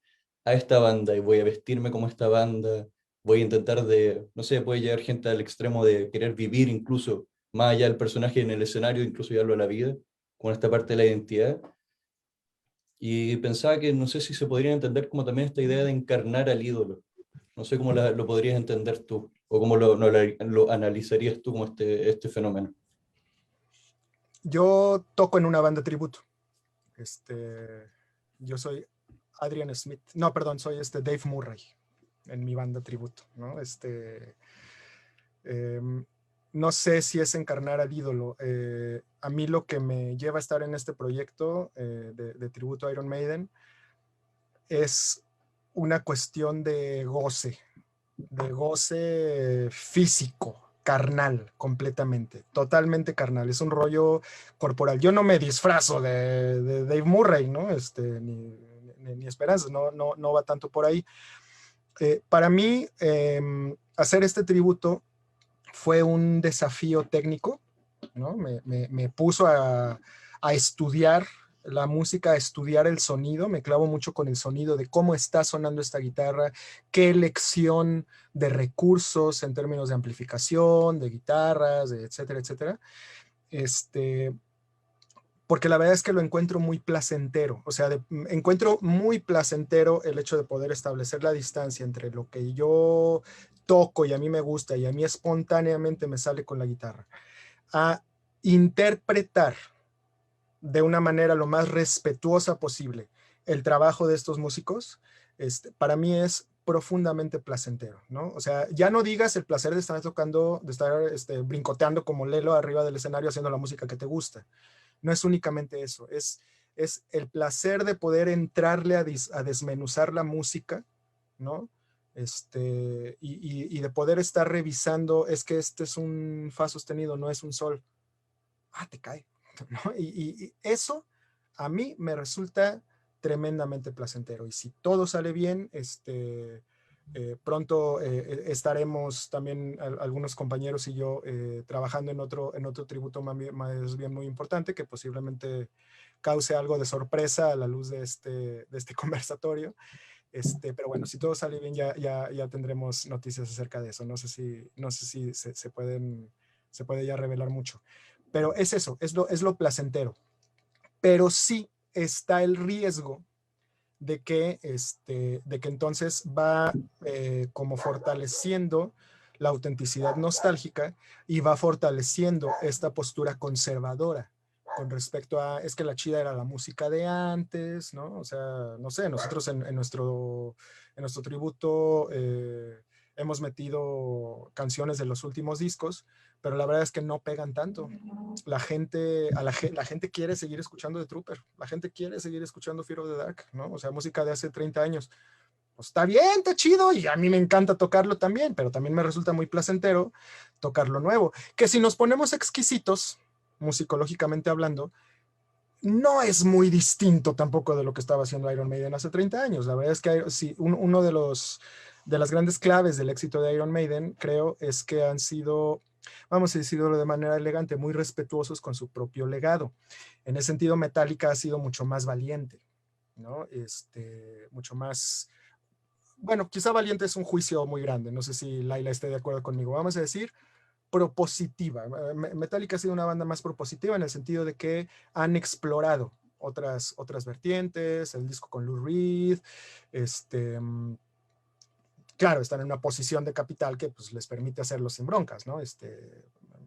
a esta banda y voy a vestirme como esta banda, voy a intentar de, no sé, puede llegar gente al extremo de querer vivir incluso más allá del personaje en el escenario, incluso llevarlo a la vida, con esta parte de la identidad. Y pensaba que no sé si se podría entender como también esta idea de encarnar al ídolo. No sé cómo lo podrías entender tú, o cómo lo analizarías tú como este fenómeno. Yo toco en una banda tributo. Yo soy Adrian Smith. No, perdón, soy Dave Murray en mi banda tributo, ¿no? No sé si es encarnar al ídolo. A mí lo que me lleva a estar en este proyecto de tributo a Iron Maiden es una cuestión de goce físico, carnal, completamente, totalmente carnal. Es un rollo corporal. Yo no me disfrazo de Dave Murray, ¿no? Ni esperanzas, no va tanto por ahí. Para mí, hacer este tributo fue un desafío técnico, ¿no? Me puso a estudiar la música, a estudiar el sonido, me clavo mucho con el sonido de cómo está sonando esta guitarra, qué elección de recursos en términos de amplificación, de guitarras, de etcétera, etcétera. Porque la verdad es que lo encuentro muy placentero, o sea, encuentro muy placentero el hecho de poder establecer la distancia entre lo que yo toco y a mí me gusta y a mí espontáneamente me sale con la guitarra, a interpretar de una manera lo más respetuosa posible el trabajo de estos músicos. Para mí es profundamente placentero, ¿no? O sea, ya no digas el placer de estar tocando, de estar brincoteando como Lelo arriba del escenario haciendo la música que te gusta. No es únicamente eso, es el placer de poder entrarle a desmenuzar la música, ¿no? Y de poder estar revisando, es que este es un fa sostenido, no es un sol. Ah, te cae, ¿no? Y eso a mí me resulta tremendamente placentero. Y si todo sale bien, pronto estaremos también algunos compañeros y yo trabajando en otro tributo más bien muy importante que posiblemente cause algo de sorpresa a la luz de este conversatorio. Pero bueno, si todo sale bien ya tendremos noticias acerca de eso. No sé si se puede ya revelar mucho. Pero es eso, es lo placentero. Pero sí está el riesgo de que entonces va como fortaleciendo la autenticidad nostálgica y va fortaleciendo esta postura conservadora con respecto a, es que la chida era la música de antes, ¿no? O sea, no sé, nosotros en nuestro tributo hemos metido canciones de los últimos discos, pero la verdad es que no pegan tanto. La gente quiere seguir escuchando The Trooper, la gente quiere seguir escuchando Fear of the Dark, ¿no? O sea, música de hace 30 años. Pues está bien, está chido, y a mí me encanta tocarlo también, pero también me resulta muy placentero tocar lo nuevo. Que si nos ponemos exquisitos, musicológicamente hablando, no es muy distinto tampoco de lo que estaba haciendo Iron Maiden hace 30 años. La verdad es que sí, uno de las grandes claves del éxito de Iron Maiden, creo, es que han sido, vamos a decirlo de manera elegante, muy respetuosos con su propio legado. En ese sentido, Metallica ha sido mucho más valiente, ¿no? Mucho más, bueno, quizá valiente es un juicio muy grande, no sé si Laila esté de acuerdo conmigo. Vamos a decir propositiva. Metallica ha sido una banda más propositiva en el sentido de que han explorado otras vertientes, el disco con Lou Reed, claro, están en una posición de capital que pues, les permite hacerlo sin broncas, ¿no?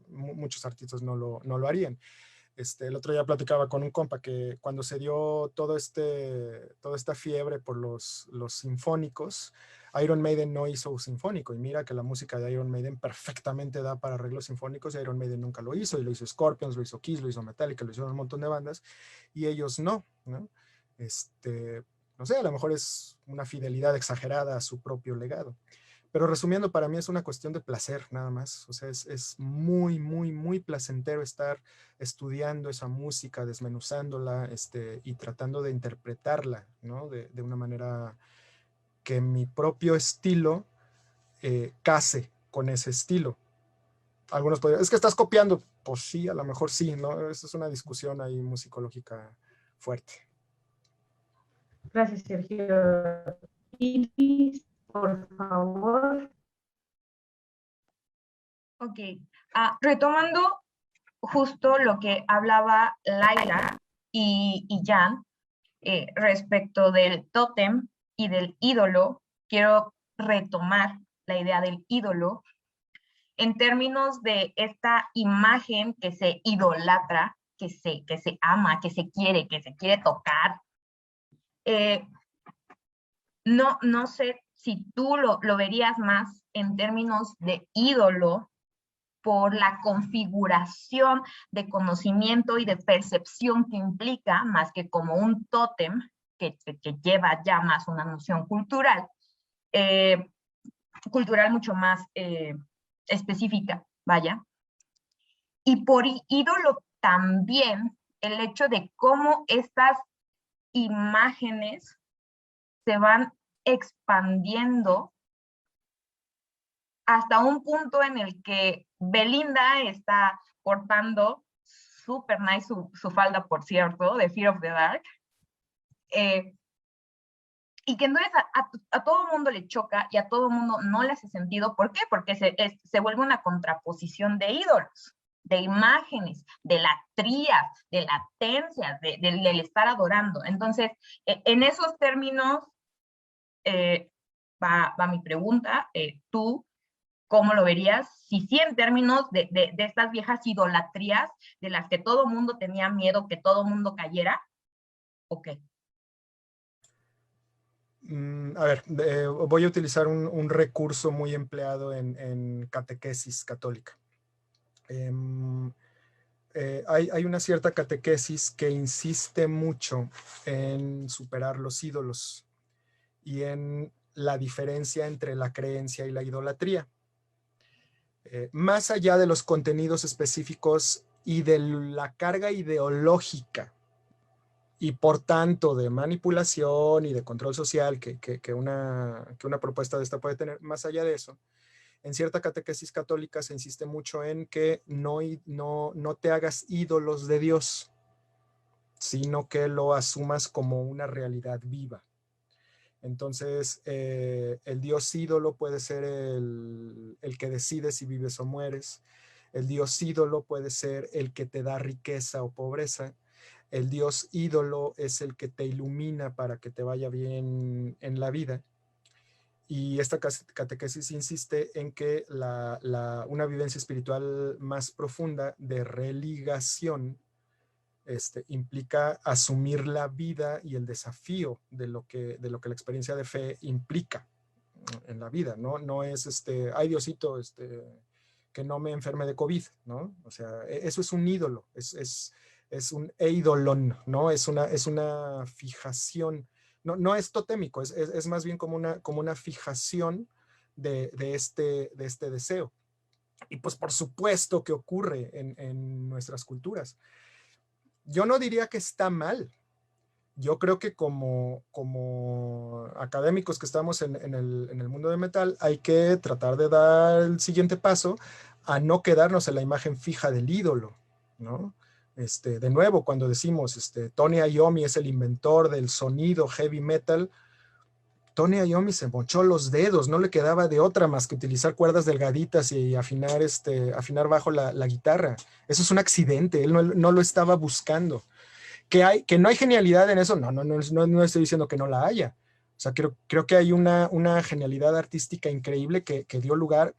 Muchos artistas no lo harían. El otro día platicaba con un compa que cuando se dio toda esta fiebre por los sinfónicos, Iron Maiden no hizo sinfónico, y mira que la música de Iron Maiden perfectamente da para arreglos sinfónicos, y Iron Maiden nunca lo hizo, y lo hizo Scorpions, lo hizo Kiss, lo hizo Metallica, lo hicieron un montón de bandas, y ellos no, ¿no? No sé, a lo mejor es una fidelidad exagerada a su propio legado. Pero resumiendo, para mí es una cuestión de placer, nada más. O sea, es muy, muy, muy placentero estar estudiando esa música, desmenuzándola, y tratando de interpretarla, ¿no? De una manera que mi propio estilo case con ese estilo. Algunos podrían, es que estás copiando. Pues sí, a lo mejor sí, ¿no? Esa es una discusión ahí musicológica fuerte. Gracias, Sergio. Iris, por favor. Ok, retomando justo lo que hablaba Laila y Jan respecto del tótem y del ídolo, quiero retomar la idea del ídolo en términos de esta imagen que se idolatra, que se ama, que se quiere tocar. No sé si tú lo verías más en términos de ídolo por la configuración de conocimiento y de percepción que implica, más que como un tótem que lleva ya más una noción cultural, cultural mucho más específica, vaya. Y por ídolo también el hecho de cómo estas imágenes se van expandiendo hasta un punto en el que Belinda está portando súper nice su falda, por cierto, de Fear of the Dark, y que entonces a todo mundo le choca y a todo mundo no le hace sentido. ¿Por qué? Porque se vuelve una contraposición de ídolos, de imágenes, de la tría, de latencia, del estar adorando. Entonces, en esos términos va mi pregunta. ¿Tú cómo lo verías? Si sí, en términos de estas viejas idolatrías de las que todo mundo tenía miedo que todo mundo cayera, ¿o qué? A ver, voy a utilizar un recurso muy empleado en catequesis católica. Hay una cierta catequesis que insiste mucho en superar los ídolos y en la diferencia entre la creencia y la idolatría. Más allá de los contenidos específicos y de la carga ideológica y por tanto de manipulación y de control social que una propuesta de esta puede tener, más allá de eso, en cierta catequesis católica se insiste mucho en que no te hagas ídolos de Dios, sino que lo asumas como una realidad viva. Entonces, el Dios ídolo puede ser el que decide si vives o mueres. El Dios ídolo puede ser el que te da riqueza o pobreza. El Dios ídolo es el que te ilumina para que te vaya bien en la vida. Y esta catequesis insiste en que una vivencia espiritual más profunda de religación implica asumir la vida y el desafío de lo que la experiencia de fe implica en la vida, ¿no? No es ay Diosito, que no me enferme de COVID, ¿no? O sea, eso es un ídolo, es un eidolon, ¿no? Es una fijación, no es totémico, es más bien como una fijación de este deseo. Y pues por supuesto que ocurre en nuestras culturas. Yo no diría que está mal. Yo creo que como académicos que estamos en el mundo del metal, hay que tratar de dar el siguiente paso a no quedarnos en la imagen fija del ídolo, ¿no? De nuevo, cuando decimos Tony Iommi es el inventor del sonido heavy metal, Tony Iommi se mochó los dedos, no le quedaba de otra más que utilizar cuerdas delgaditas y afinar bajo la guitarra. Eso es un accidente, él no lo estaba buscando. Que no hay genialidad en eso, no estoy diciendo que no la haya. O sea, creo que hay una genialidad artística increíble que dio lugar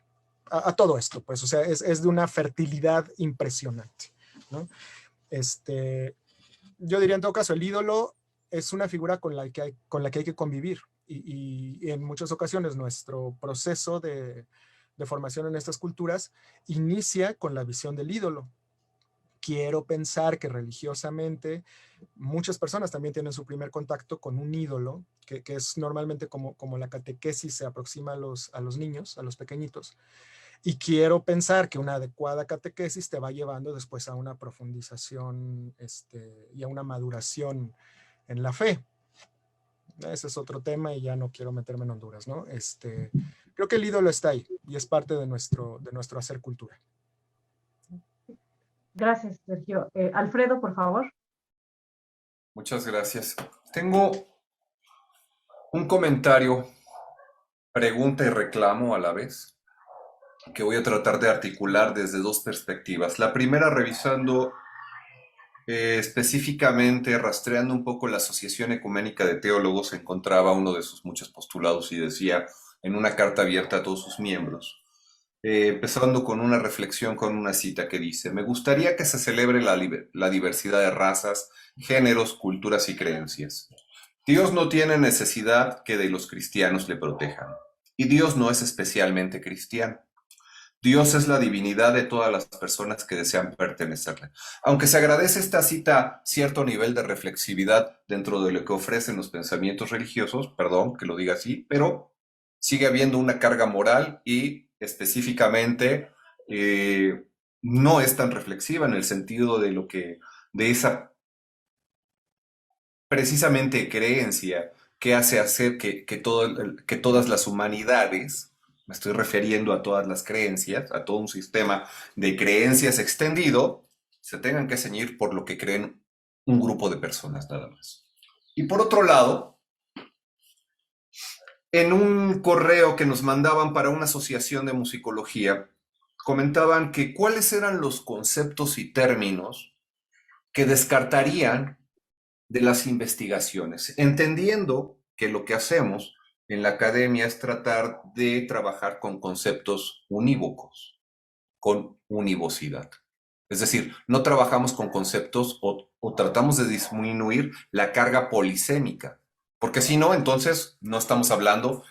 a todo esto, pues, o sea, es de una fertilidad impresionante, ¿no? Yo diría en todo caso, el ídolo es una figura con la que hay que convivir y en muchas ocasiones nuestro proceso de formación en estas culturas inicia con la visión del ídolo. Quiero pensar que religiosamente muchas personas también tienen su primer contacto con un ídolo, que es normalmente como la catequesis se aproxima a los niños, a los pequeñitos. Y quiero pensar que una adecuada catequesis te va llevando después a una profundización y a una maduración en la fe. Ese es otro tema y ya no quiero meterme en Honduras, ¿no? Creo que el ídolo está ahí y es parte de nuestro hacer cultura. Gracias, Sergio. Alfredo, por favor. Muchas gracias. Tengo un comentario, pregunta y reclamo a la vez, que voy a tratar de articular desde dos perspectivas. La primera, revisando específicamente, rastreando un poco la Asociación Ecuménica de Teólogos, encontraba uno de sus muchos postulados y decía en una carta abierta a todos sus miembros, empezando con una reflexión, con una cita que dice: me gustaría que se celebre la diversidad de razas, géneros, culturas y creencias. Dios no tiene necesidad que de los cristianos le protejan, y Dios no es especialmente cristiano. Dios es la divinidad de todas las personas que desean pertenecerle. Aunque se agradece esta cita cierto nivel de reflexividad dentro de lo que ofrecen los pensamientos religiosos, perdón que lo diga así, pero sigue habiendo una carga moral y específicamente no es tan reflexiva en el sentido de esa precisamente creencia que hace hacer que todas las humanidades, me estoy refiriendo a todas las creencias, a todo un sistema de creencias extendido, se tengan que ceñir por lo que creen un grupo de personas nada más. Y por otro lado, en un correo que nos mandaban para una asociación de musicología, comentaban que cuáles eran los conceptos y términos que descartarían de las investigaciones, entendiendo que lo que hacemos en la academia es tratar de trabajar con conceptos unívocos, con univocidad. Es decir, no trabajamos con conceptos o tratamos de disminuir la carga polisémica, porque si no, entonces no estamos hablando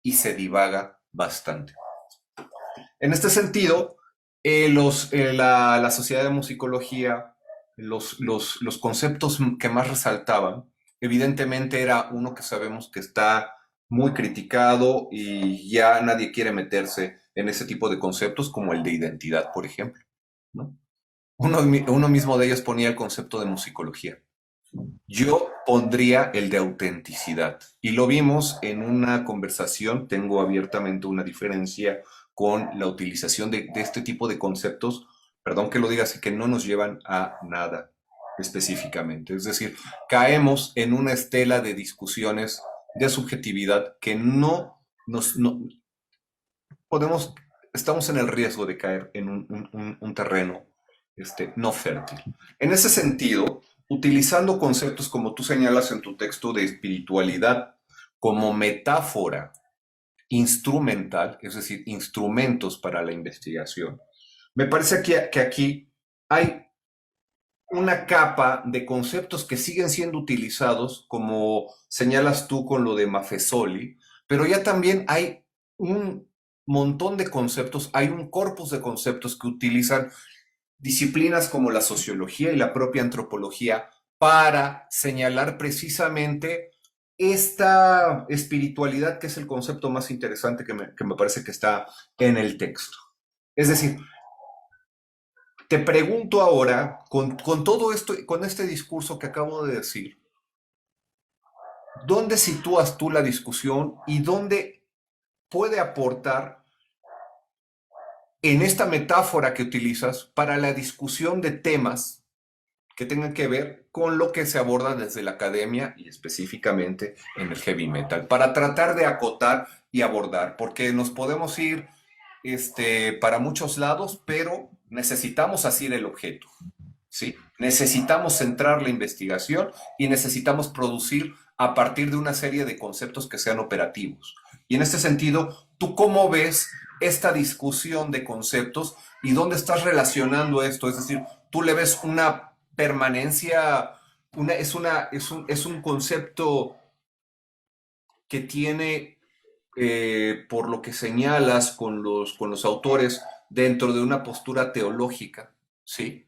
y se divaga bastante. En este sentido, la Sociedad de Musicología, los conceptos que más resaltaban, evidentemente era uno que sabemos que está muy criticado y ya nadie quiere meterse en ese tipo de conceptos, como el de identidad, por ejemplo, ¿no? Uno mismo de ellos ponía el concepto de musicología. Yo pondría el de autenticidad. Y lo vimos en una conversación, tengo abiertamente una diferencia con la utilización de este tipo de conceptos, perdón que lo diga así, que no nos llevan a nada específicamente. Es decir, caemos en una estela de discusiones de subjetividad que estamos en el riesgo de caer en un terreno no fértil. En ese sentido, utilizando conceptos como tú señalas en tu texto de espiritualidad como metáfora instrumental, es decir, instrumentos para la investigación. Me parece que aquí hay una capa de conceptos que siguen siendo utilizados, como señalas tú con lo de Maffesoli, pero ya también hay un montón de conceptos, hay un corpus de conceptos que utilizan disciplinas como la sociología y la propia antropología para señalar precisamente esta espiritualidad, que es el concepto más interesante que me parece que está en el texto. Es decir, te pregunto ahora, con todo esto, con este discurso que acabo de decir, ¿dónde sitúas tú la discusión y dónde puede aportar en esta metáfora que utilizas para la discusión de temas que tengan que ver con lo que se aborda desde la academia y específicamente en el heavy metal, para tratar de acotar y abordar, porque nos podemos ir para muchos lados, pero necesitamos asir el objeto, ¿sí? Necesitamos centrar la investigación y necesitamos producir a partir de una serie de conceptos que sean operativos. Y en este sentido, ¿tú cómo ves esta discusión de conceptos y dónde estás relacionando esto? Es decir, ¿tú le ves una permanencia, es un concepto que tiene, por lo que señalas con los autores, dentro de una postura teológica, ¿sí?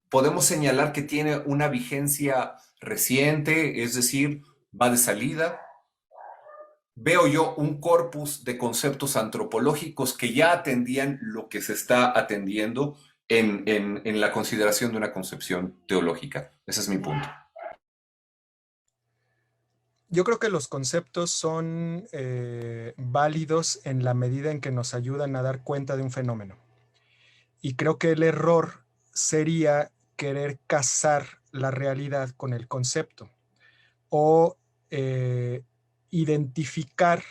Podemos señalar que tiene una vigencia reciente, es decir, va de salida. Veo yo un corpus de conceptos antropológicos que ya atendían lo que se está atendiendo en la consideración de una concepción teológica. Ese es mi punto. Yo creo que los conceptos son válidos en la medida en que nos ayudan a dar cuenta de un fenómeno. Y creo que el error sería querer casar la realidad con el concepto o identificar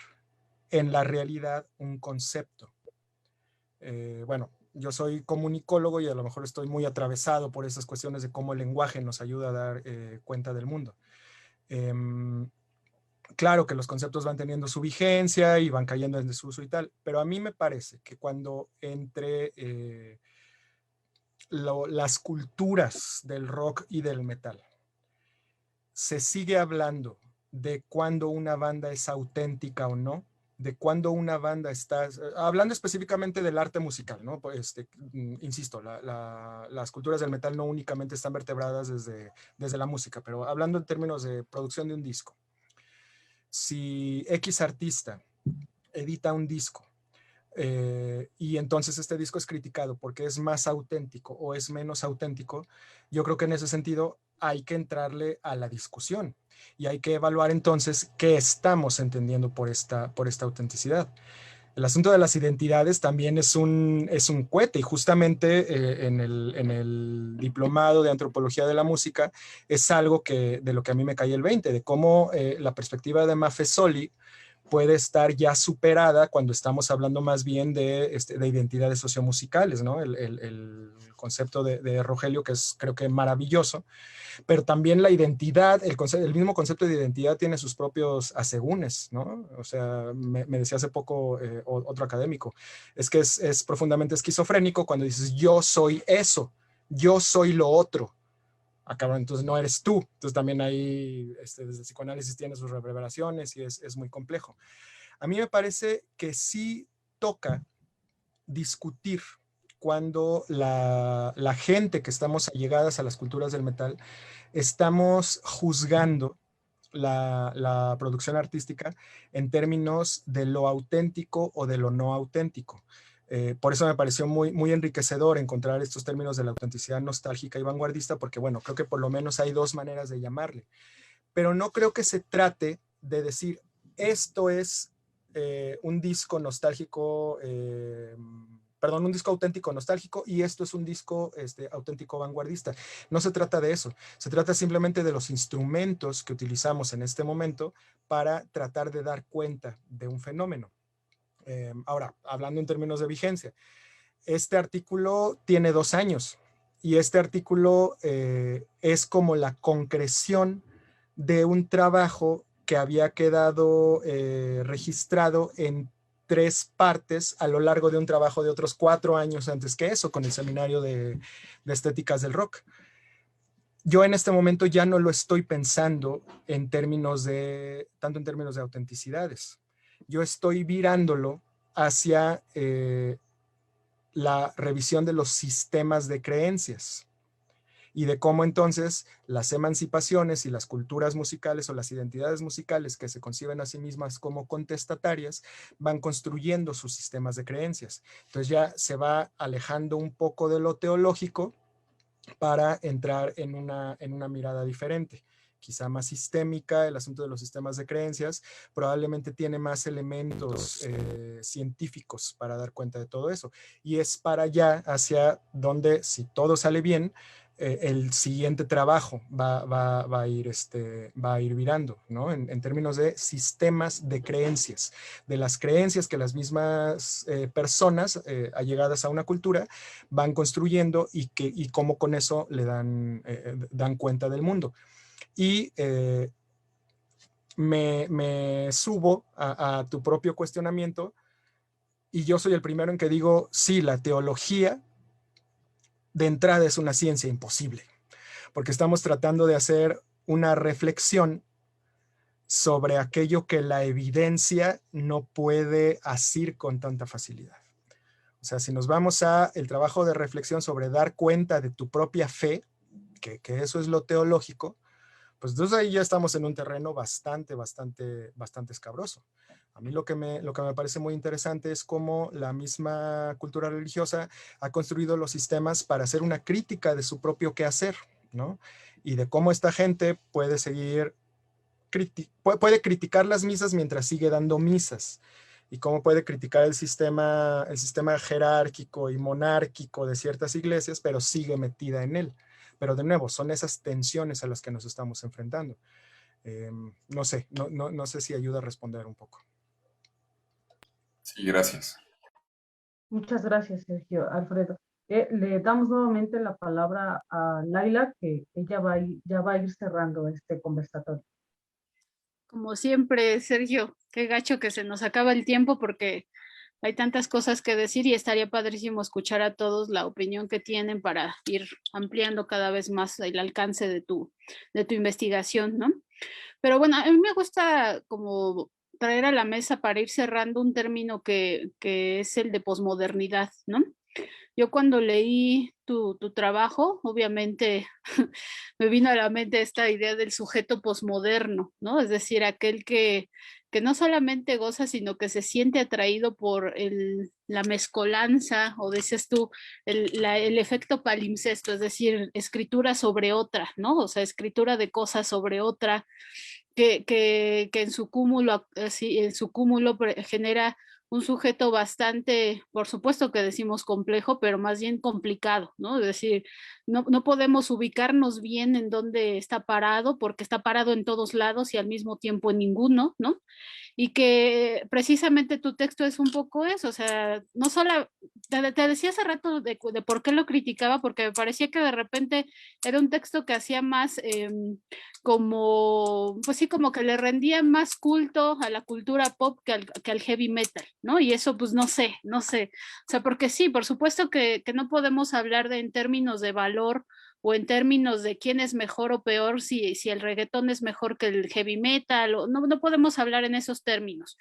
en la realidad un concepto. Bueno, yo soy comunicólogo y a lo mejor estoy muy atravesado por esas cuestiones de cómo el lenguaje nos ayuda a dar cuenta del mundo. Claro que los conceptos van teniendo su vigencia y van cayendo en desuso y tal, pero a mí me parece que cuando entre las culturas del rock y del metal se sigue hablando de cuándo una banda es auténtica o no, de cuándo una banda está, hablando específicamente del arte musical, ¿no? Insisto, las culturas del metal no únicamente están vertebradas desde la música, pero hablando en términos de producción de un disco. Si X artista edita un disco y entonces este disco es criticado porque es más auténtico o es menos auténtico, yo creo que en ese sentido hay que entrarle a la discusión y hay que evaluar entonces qué estamos entendiendo por esta autenticidad. El asunto de las identidades también es un cohete, y justamente en el diplomado de antropología de la música es algo de lo que a mí me cae el 20, de cómo la perspectiva de Maffesoli puede estar ya superada cuando estamos hablando más bien de identidades sociomusicales, ¿no? El concepto de Rogelio, que es creo que maravilloso, pero también la identidad, el mismo concepto de identidad tiene sus propios asegúnes, ¿no? O sea, me decía hace poco otro académico, es que es profundamente esquizofrénico cuando dices yo soy eso, yo soy lo otro. Acá, entonces no eres tú. Entonces también ahí, desde el psicoanálisis tiene sus reverberaciones y es muy complejo. A mí me parece que sí toca discutir cuando la gente que estamos allegadas a las culturas del metal estamos juzgando la producción artística en términos de lo auténtico o de lo no auténtico. Por eso me pareció muy enriquecedor encontrar estos términos de la autenticidad nostálgica y vanguardista, porque bueno, creo que por lo menos hay dos maneras de llamarle. Pero no creo que se trate de decir, esto es un disco nostálgico, un disco auténtico nostálgico y esto es un disco auténtico vanguardista. No se trata de eso, se trata simplemente de los instrumentos que utilizamos en este momento para tratar de dar cuenta de un fenómeno. Ahora, hablando en términos de vigencia, este artículo tiene 2 años y este artículo es como la concreción de un trabajo que había quedado registrado en 3 partes a lo largo de un trabajo de otros 4 años antes que eso, con el seminario de estéticas del rock. Yo en este momento ya no lo estoy pensando en términos tanto en términos de autenticidades. Yo estoy virándolo hacia la revisión de los sistemas de creencias y de cómo entonces las emancipaciones y las culturas musicales o las identidades musicales que se conciben a sí mismas como contestatarias van construyendo sus sistemas de creencias. Entonces ya se va alejando un poco de lo teológico para entrar en una mirada diferente, quizá más sistémica. El asunto de los sistemas de creencias probablemente tiene más elementos científicos para dar cuenta de todo eso, y es para allá hacia donde, si todo sale bien, el siguiente trabajo va a ir virando, ¿no? En términos de sistemas de creencias, de las creencias que las mismas personas allegadas a una cultura van construyendo y cómo con eso le dan cuenta del mundo. Y me subo a tu propio cuestionamiento, y yo soy el primero en que digo, sí, la teología de entrada es una ciencia imposible, porque estamos tratando de hacer una reflexión sobre aquello que la evidencia no puede asir con tanta facilidad. O sea, si nos vamos a el trabajo de reflexión sobre dar cuenta de tu propia fe, que eso es lo teológico, pues entonces ahí ya estamos en un terreno bastante escabroso. A mí lo que me parece muy interesante es cómo la misma cultura religiosa ha construido los sistemas para hacer una crítica de su propio quehacer, ¿no? Y de cómo esta gente puede puede criticar las misas mientras sigue dando misas, y cómo puede criticar el sistema jerárquico y monárquico de ciertas iglesias, pero sigue metida en él. Pero de nuevo, son esas tensiones a las que nos estamos enfrentando. No sé si ayuda a responder un poco. Sí, gracias. Muchas gracias, Sergio. Alfredo. Le damos nuevamente la palabra a Laila, que ella ya va a ir cerrando este conversatorio. Como siempre, Sergio, qué gacho que se nos acaba el tiempo porque hay tantas cosas que decir y estaría padrísimo escuchar a todos la opinión que tienen para ir ampliando cada vez más el alcance de tu investigación, ¿no? Pero bueno, a mí me gusta como traer a la mesa para ir cerrando un término que es el de posmodernidad, ¿no? Yo cuando leí tu trabajo, obviamente me vino a la mente esta idea del sujeto posmoderno, ¿no? Es decir, aquel que no solamente goza, sino que se siente atraído por la mezcolanza, o decías tú, el efecto palimpsesto, es decir, escritura sobre otra, ¿no? O sea, escritura de cosas sobre otra, que en su cúmulo genera un sujeto bastante, por supuesto que decimos complejo, pero más bien complicado, ¿no? Es decir, no podemos ubicarnos bien en dónde está parado, porque está parado en todos lados y al mismo tiempo en ninguno, ¿no? Y que precisamente tu texto es un poco eso, o sea, no solo, te decía hace rato de por qué lo criticaba, porque me parecía que de repente era un texto que hacía más como, pues sí, como que le rendía más culto a la cultura pop que al heavy metal, ¿no? Y eso, pues no sé, o sea, porque sí, por supuesto que no podemos hablar en términos de valor o en términos de quién es mejor o peor, si el reggaetón es mejor que el heavy metal, o no podemos hablar en esos términos.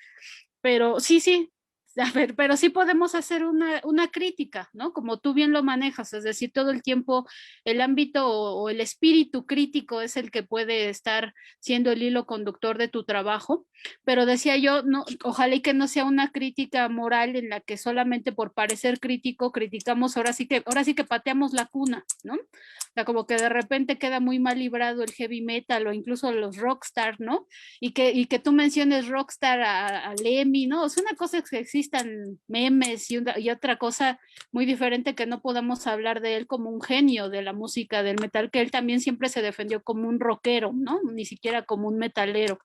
Pero sí, a ver, pero sí podemos hacer una crítica, ¿no? Como tú bien lo manejas, es decir, todo el tiempo el ámbito o el espíritu crítico es el que puede estar siendo el hilo conductor de tu trabajo, pero decía yo, no, ojalá y que no sea una crítica moral en la que solamente por parecer crítico criticamos, ahora sí que pateamos la cuna, ¿no? O sea, como que de repente queda muy mal librado el heavy metal o incluso los rockstar, ¿no? Y que tú menciones rockstar a Lemmy, ¿no? O sea, una cosa es que existan memes y otra cosa muy diferente, que no podamos hablar de él como un genio de la música del metal, que él también siempre se defendió como un rockero, ¿no? Ni siquiera como un metalero.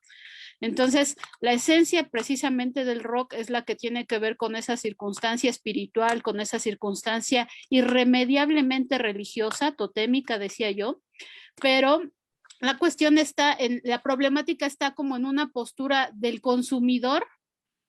Entonces, la esencia precisamente del rock es la que tiene que ver con esa circunstancia espiritual, con esa circunstancia irremediablemente religiosa, totémica, decía yo, pero la cuestión está la problemática está como en una postura del consumidor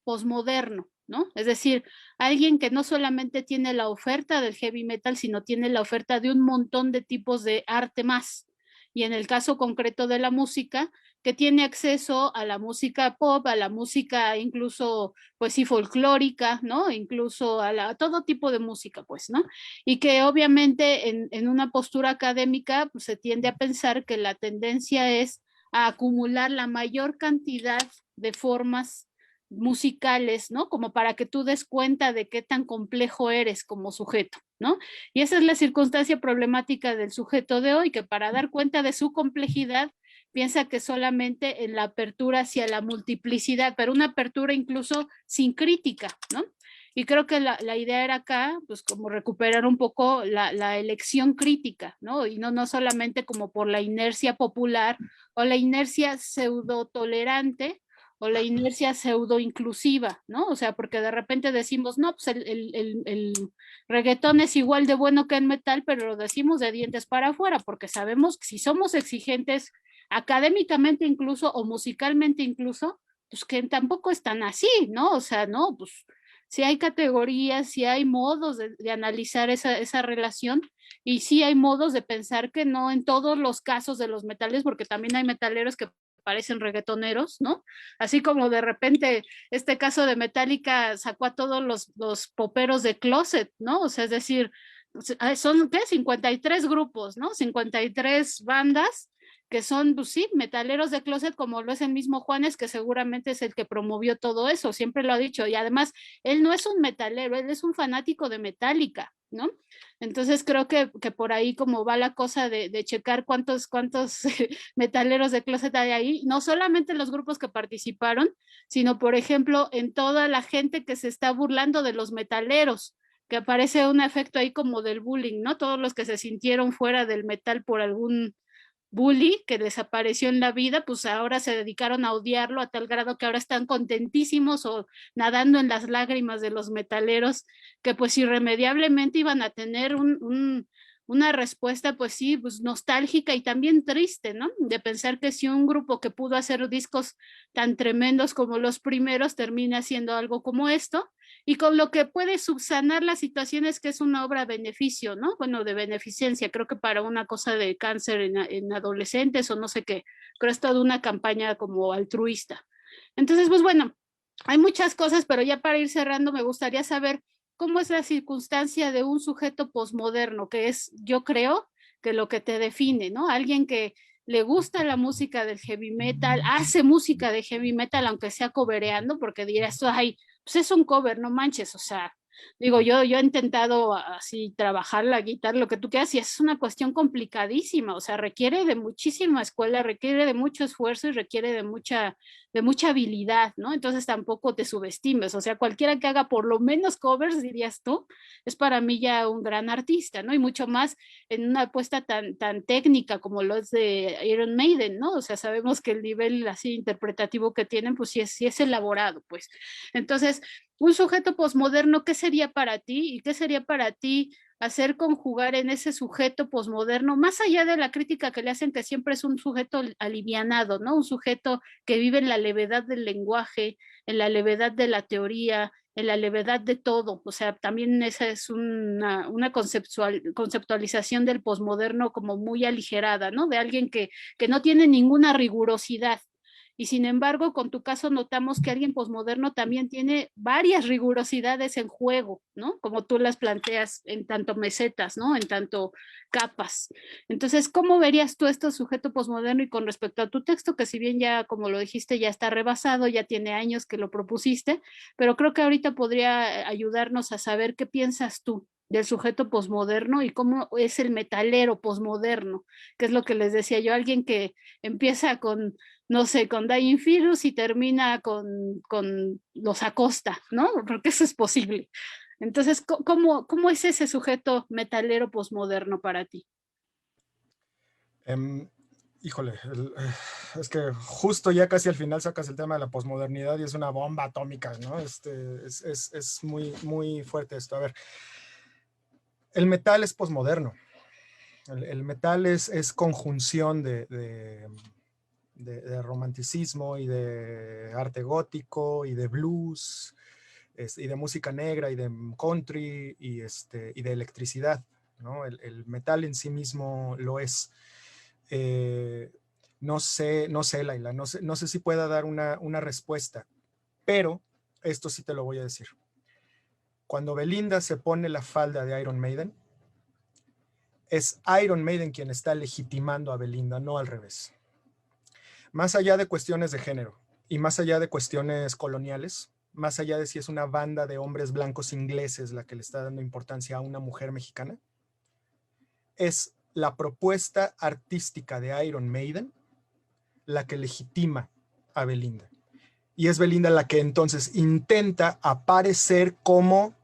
posmoderno, ¿no? Es decir, alguien que no solamente tiene la oferta del heavy metal, sino tiene la oferta de un montón de tipos de arte más. Y en el caso concreto de la música, que tiene acceso a la música pop, a la música incluso, pues sí, folclórica, ¿no? Incluso a todo tipo de música, pues, ¿no? Y que obviamente en una postura académica pues, se tiende a pensar que la tendencia es a acumular la mayor cantidad de formas musicales, ¿no? Como para que tú des cuenta de qué tan complejo eres como sujeto, ¿no? Y esa es la circunstancia problemática del sujeto de hoy, que para dar cuenta de su complejidad piensa que solamente en la apertura hacia la multiplicidad, pero una apertura incluso sin crítica, ¿no? Y creo que la idea era acá, pues como recuperar un poco la elección crítica, ¿no? Y no solamente como por la inercia popular o la inercia pseudo tolerante, o la inercia pseudo inclusiva, ¿no? O sea, porque de repente decimos, no, pues el reggaetón es igual de bueno que el metal, pero lo decimos de dientes para afuera, porque sabemos que si somos exigentes académicamente incluso o musicalmente incluso, pues que tampoco están así, ¿no? O sea, no, pues si hay categorías, si hay modos de analizar esa relación y sí hay modos de pensar que no en todos los casos de los metales, porque también hay metaleros que parecen reggaetoneros, ¿no? Así como de repente este caso de Metallica sacó a todos los poperos de closet, ¿no? O sea, es decir, son, ¿qué? 53 grupos, ¿no? 53 bandas que son, pues sí, metaleros de closet, como lo es el mismo Juanes, que seguramente es el que promovió todo eso, siempre lo ha dicho, y además, él no es un metalero, él es un fanático de Metallica, ¿no? Entonces creo que por ahí como va la cosa de checar cuántos metaleros de closet hay ahí, no solamente los grupos que participaron, sino por ejemplo en toda la gente que se está burlando de los metaleros, que aparece un efecto ahí como del bullying, ¿no? Todos los que se sintieron fuera del metal por algún bully que desapareció en la vida, pues ahora se dedicaron a odiarlo a tal grado que ahora están contentísimos o nadando en las lágrimas de los metaleros, que pues irremediablemente iban a tener una respuesta, pues sí, pues nostálgica y también triste, ¿no? De pensar que si un grupo que pudo hacer discos tan tremendos como los primeros termina haciendo algo como esto, y con lo que puede subsanar las situaciones que es una obra a beneficio, ¿no? Bueno, de beneficencia, creo que para una cosa de cáncer en adolescentes o no sé qué, creo que es toda una campaña como altruista. Entonces, pues bueno, hay muchas cosas, pero ya para ir cerrando me gustaría saber cómo es la circunstancia de un sujeto posmoderno, que es, yo creo, que lo que te define, ¿no? Alguien que le gusta la música del heavy metal, hace música de heavy metal, aunque sea cobereando, porque dirás, ay, pues es un cover, no manches, o sea, digo, yo he intentado así trabajar la guitarra, lo que tú quieras, y es una cuestión complicadísima, o sea, requiere de muchísima escuela, requiere de mucho esfuerzo y requiere de mucha habilidad, ¿no? Entonces tampoco te subestimes, o sea, cualquiera que haga por lo menos covers, dirías tú, es para mí ya un gran artista, ¿no? Y mucho más en una apuesta tan técnica como lo es de Iron Maiden, ¿no? O sea, sabemos que el nivel así interpretativo que tienen, pues sí es elaborado, pues. Entonces, un sujeto posmoderno, ¿qué sería para ti? ¿Y qué sería para ti hacer conjugar en ese sujeto posmoderno, más allá de la crítica que le hacen que siempre es un sujeto alivianado, ¿no? Un sujeto que vive en la levedad del lenguaje, en la levedad de la teoría, en la levedad de todo. O sea, también esa es una conceptualización del posmoderno como muy aligerada, ¿no? De alguien que no tiene ninguna rigurosidad. Y sin embargo, con tu caso notamos que alguien posmoderno también tiene varias rigurosidades en juego, ¿no? Como tú las planteas en tanto mesetas, ¿no? En tanto capas. Entonces, ¿cómo verías tú este sujeto posmoderno y con respecto a tu texto, que si bien ya, como lo dijiste, ya está rebasado, ya tiene años que lo propusiste, pero creo que ahorita podría ayudarnos a saber qué piensas tú del sujeto posmoderno y cómo es el metalero posmoderno, que es lo que les decía yo, alguien que empieza con, no sé, con Dying Fetus y termina con los Acosta, ¿no? Porque eso es posible. Entonces, ¿cómo es ese sujeto metalero posmoderno para ti? Híjole, es que justo ya casi al final sacas el tema de la posmodernidad y es una bomba atómica, ¿no? Es muy, muy fuerte esto. A ver, el metal es posmoderno. El metal es conjunción de romanticismo y de arte gótico y de blues y de música negra y de country y de electricidad, ¿no? El metal en sí mismo lo es. No sé, Laila, no sé si pueda dar una respuesta, pero esto sí te lo voy a decir. Cuando Belinda se pone la falda de Iron Maiden, es Iron Maiden quien está legitimando a Belinda, no al revés. Más allá de cuestiones de género y más allá de cuestiones coloniales, más allá de si es una banda de hombres blancos ingleses la que le está dando importancia a una mujer mexicana, es la propuesta artística de Iron Maiden la que legitima a Belinda. Y es Belinda la que entonces intenta aparecer como,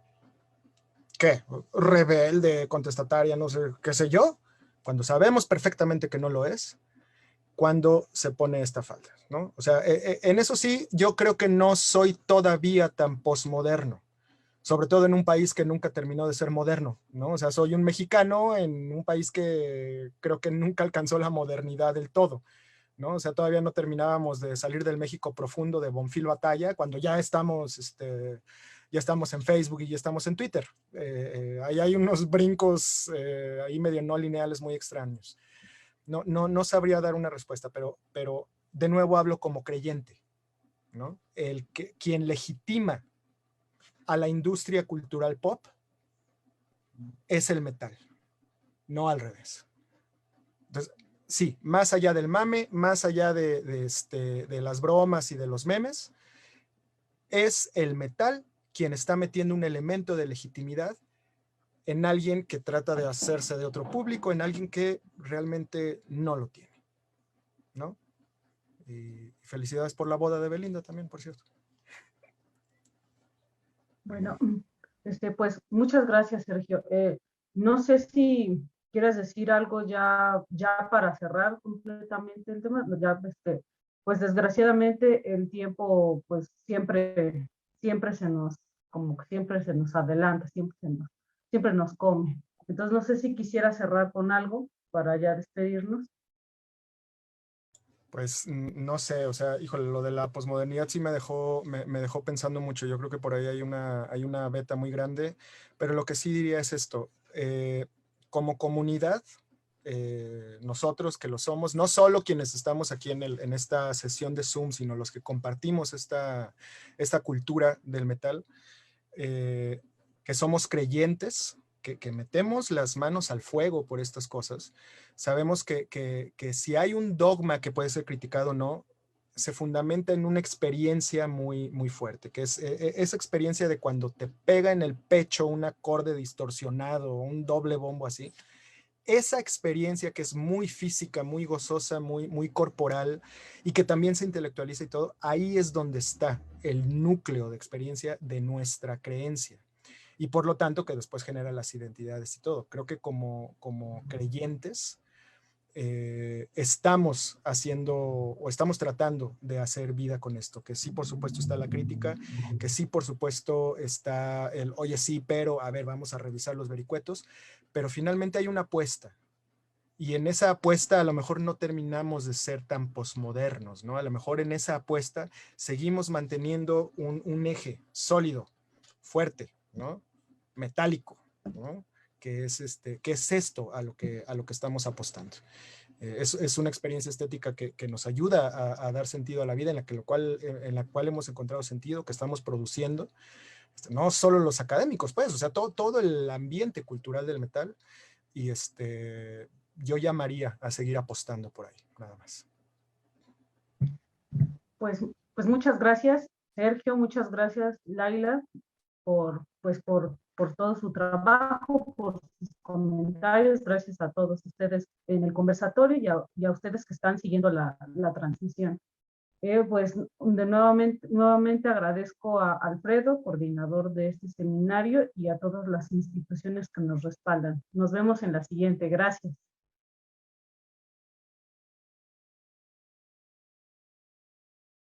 ¿qué? Rebelde, contestataria, no sé, qué sé yo, cuando sabemos perfectamente que no lo es, cuando se pone esta falda, ¿no? O sea, en eso sí, yo creo que no soy todavía tan posmoderno, sobre todo en un país que nunca terminó de ser moderno, ¿no? O sea, soy un mexicano en un país que creo que nunca alcanzó la modernidad del todo, ¿no? O sea, todavía no terminábamos de salir del México profundo de Bonfil Batalla, cuando ya estamos en Facebook y ya estamos en Twitter. Ahí hay unos brincos ahí medio no lineales muy extraños. No sabría dar una respuesta, pero de nuevo hablo como creyente, ¿no? Quien legitima a la industria cultural pop es el metal, no al revés. Entonces, sí, más allá del mame, más allá de las bromas y de los memes, es el metal quien está metiendo un elemento de legitimidad en alguien que trata de hacerse de otro público, en alguien que realmente no lo tiene, ¿no? Y felicidades por la boda de Belinda también, por cierto. Bueno, pues muchas gracias, Sergio. No sé si quieres decir algo ya para cerrar completamente el tema. Ya, pues desgraciadamente el tiempo, pues siempre siempre se nos adelanta, siempre nos come. Entonces no sé si quisiera cerrar con algo para ya despedirnos. Pues no sé, o sea, híjole, lo de la posmodernidad sí me dejó pensando mucho. Yo creo que por ahí hay una beta muy grande, pero lo que sí diría es esto, como comunidad, nosotros que lo somos, no solo quienes estamos aquí en esta sesión de Zoom, sino los que compartimos esta cultura del metal, que somos creyentes, que metemos las manos al fuego por estas cosas, sabemos que si hay un dogma que puede ser criticado o no, se fundamenta en una experiencia muy, muy fuerte, que es esa experiencia de cuando te pega en el pecho un acorde distorsionado, un doble bombo así. Esa experiencia que es muy física, muy gozosa, muy, muy corporal y que también se intelectualiza y todo, ahí es donde está el núcleo de experiencia de nuestra creencia. Y por lo tanto que después genera las identidades y todo. Creo que como creyentes estamos haciendo o estamos tratando de hacer vida con esto, que sí por supuesto está la crítica, que sí por supuesto está el oye sí, pero a ver, vamos a revisar los vericuetos, pero finalmente hay una apuesta. Y en esa apuesta a lo mejor no terminamos de ser tan posmodernos, ¿no? A lo mejor en esa apuesta seguimos manteniendo un eje sólido, fuerte, ¿no? Metálico, ¿no? Que es esto a lo que estamos apostando. Es una experiencia estética que nos ayuda a dar sentido a la vida, en la cual hemos encontrado sentido, que estamos produciendo, no solo los académicos, pues, o sea, todo el ambiente cultural del metal, y yo llamaría a seguir apostando por ahí, nada más. Pues muchas gracias, Sergio, muchas gracias, Laila, por todo su trabajo, por sus comentarios. Gracias a todos ustedes en el conversatorio y a ustedes que están siguiendo la transmisión. Pues nuevamente agradezco a Alfredo, coordinador de este seminario, y a todas las instituciones que nos respaldan. Nos vemos en la siguiente. Gracias.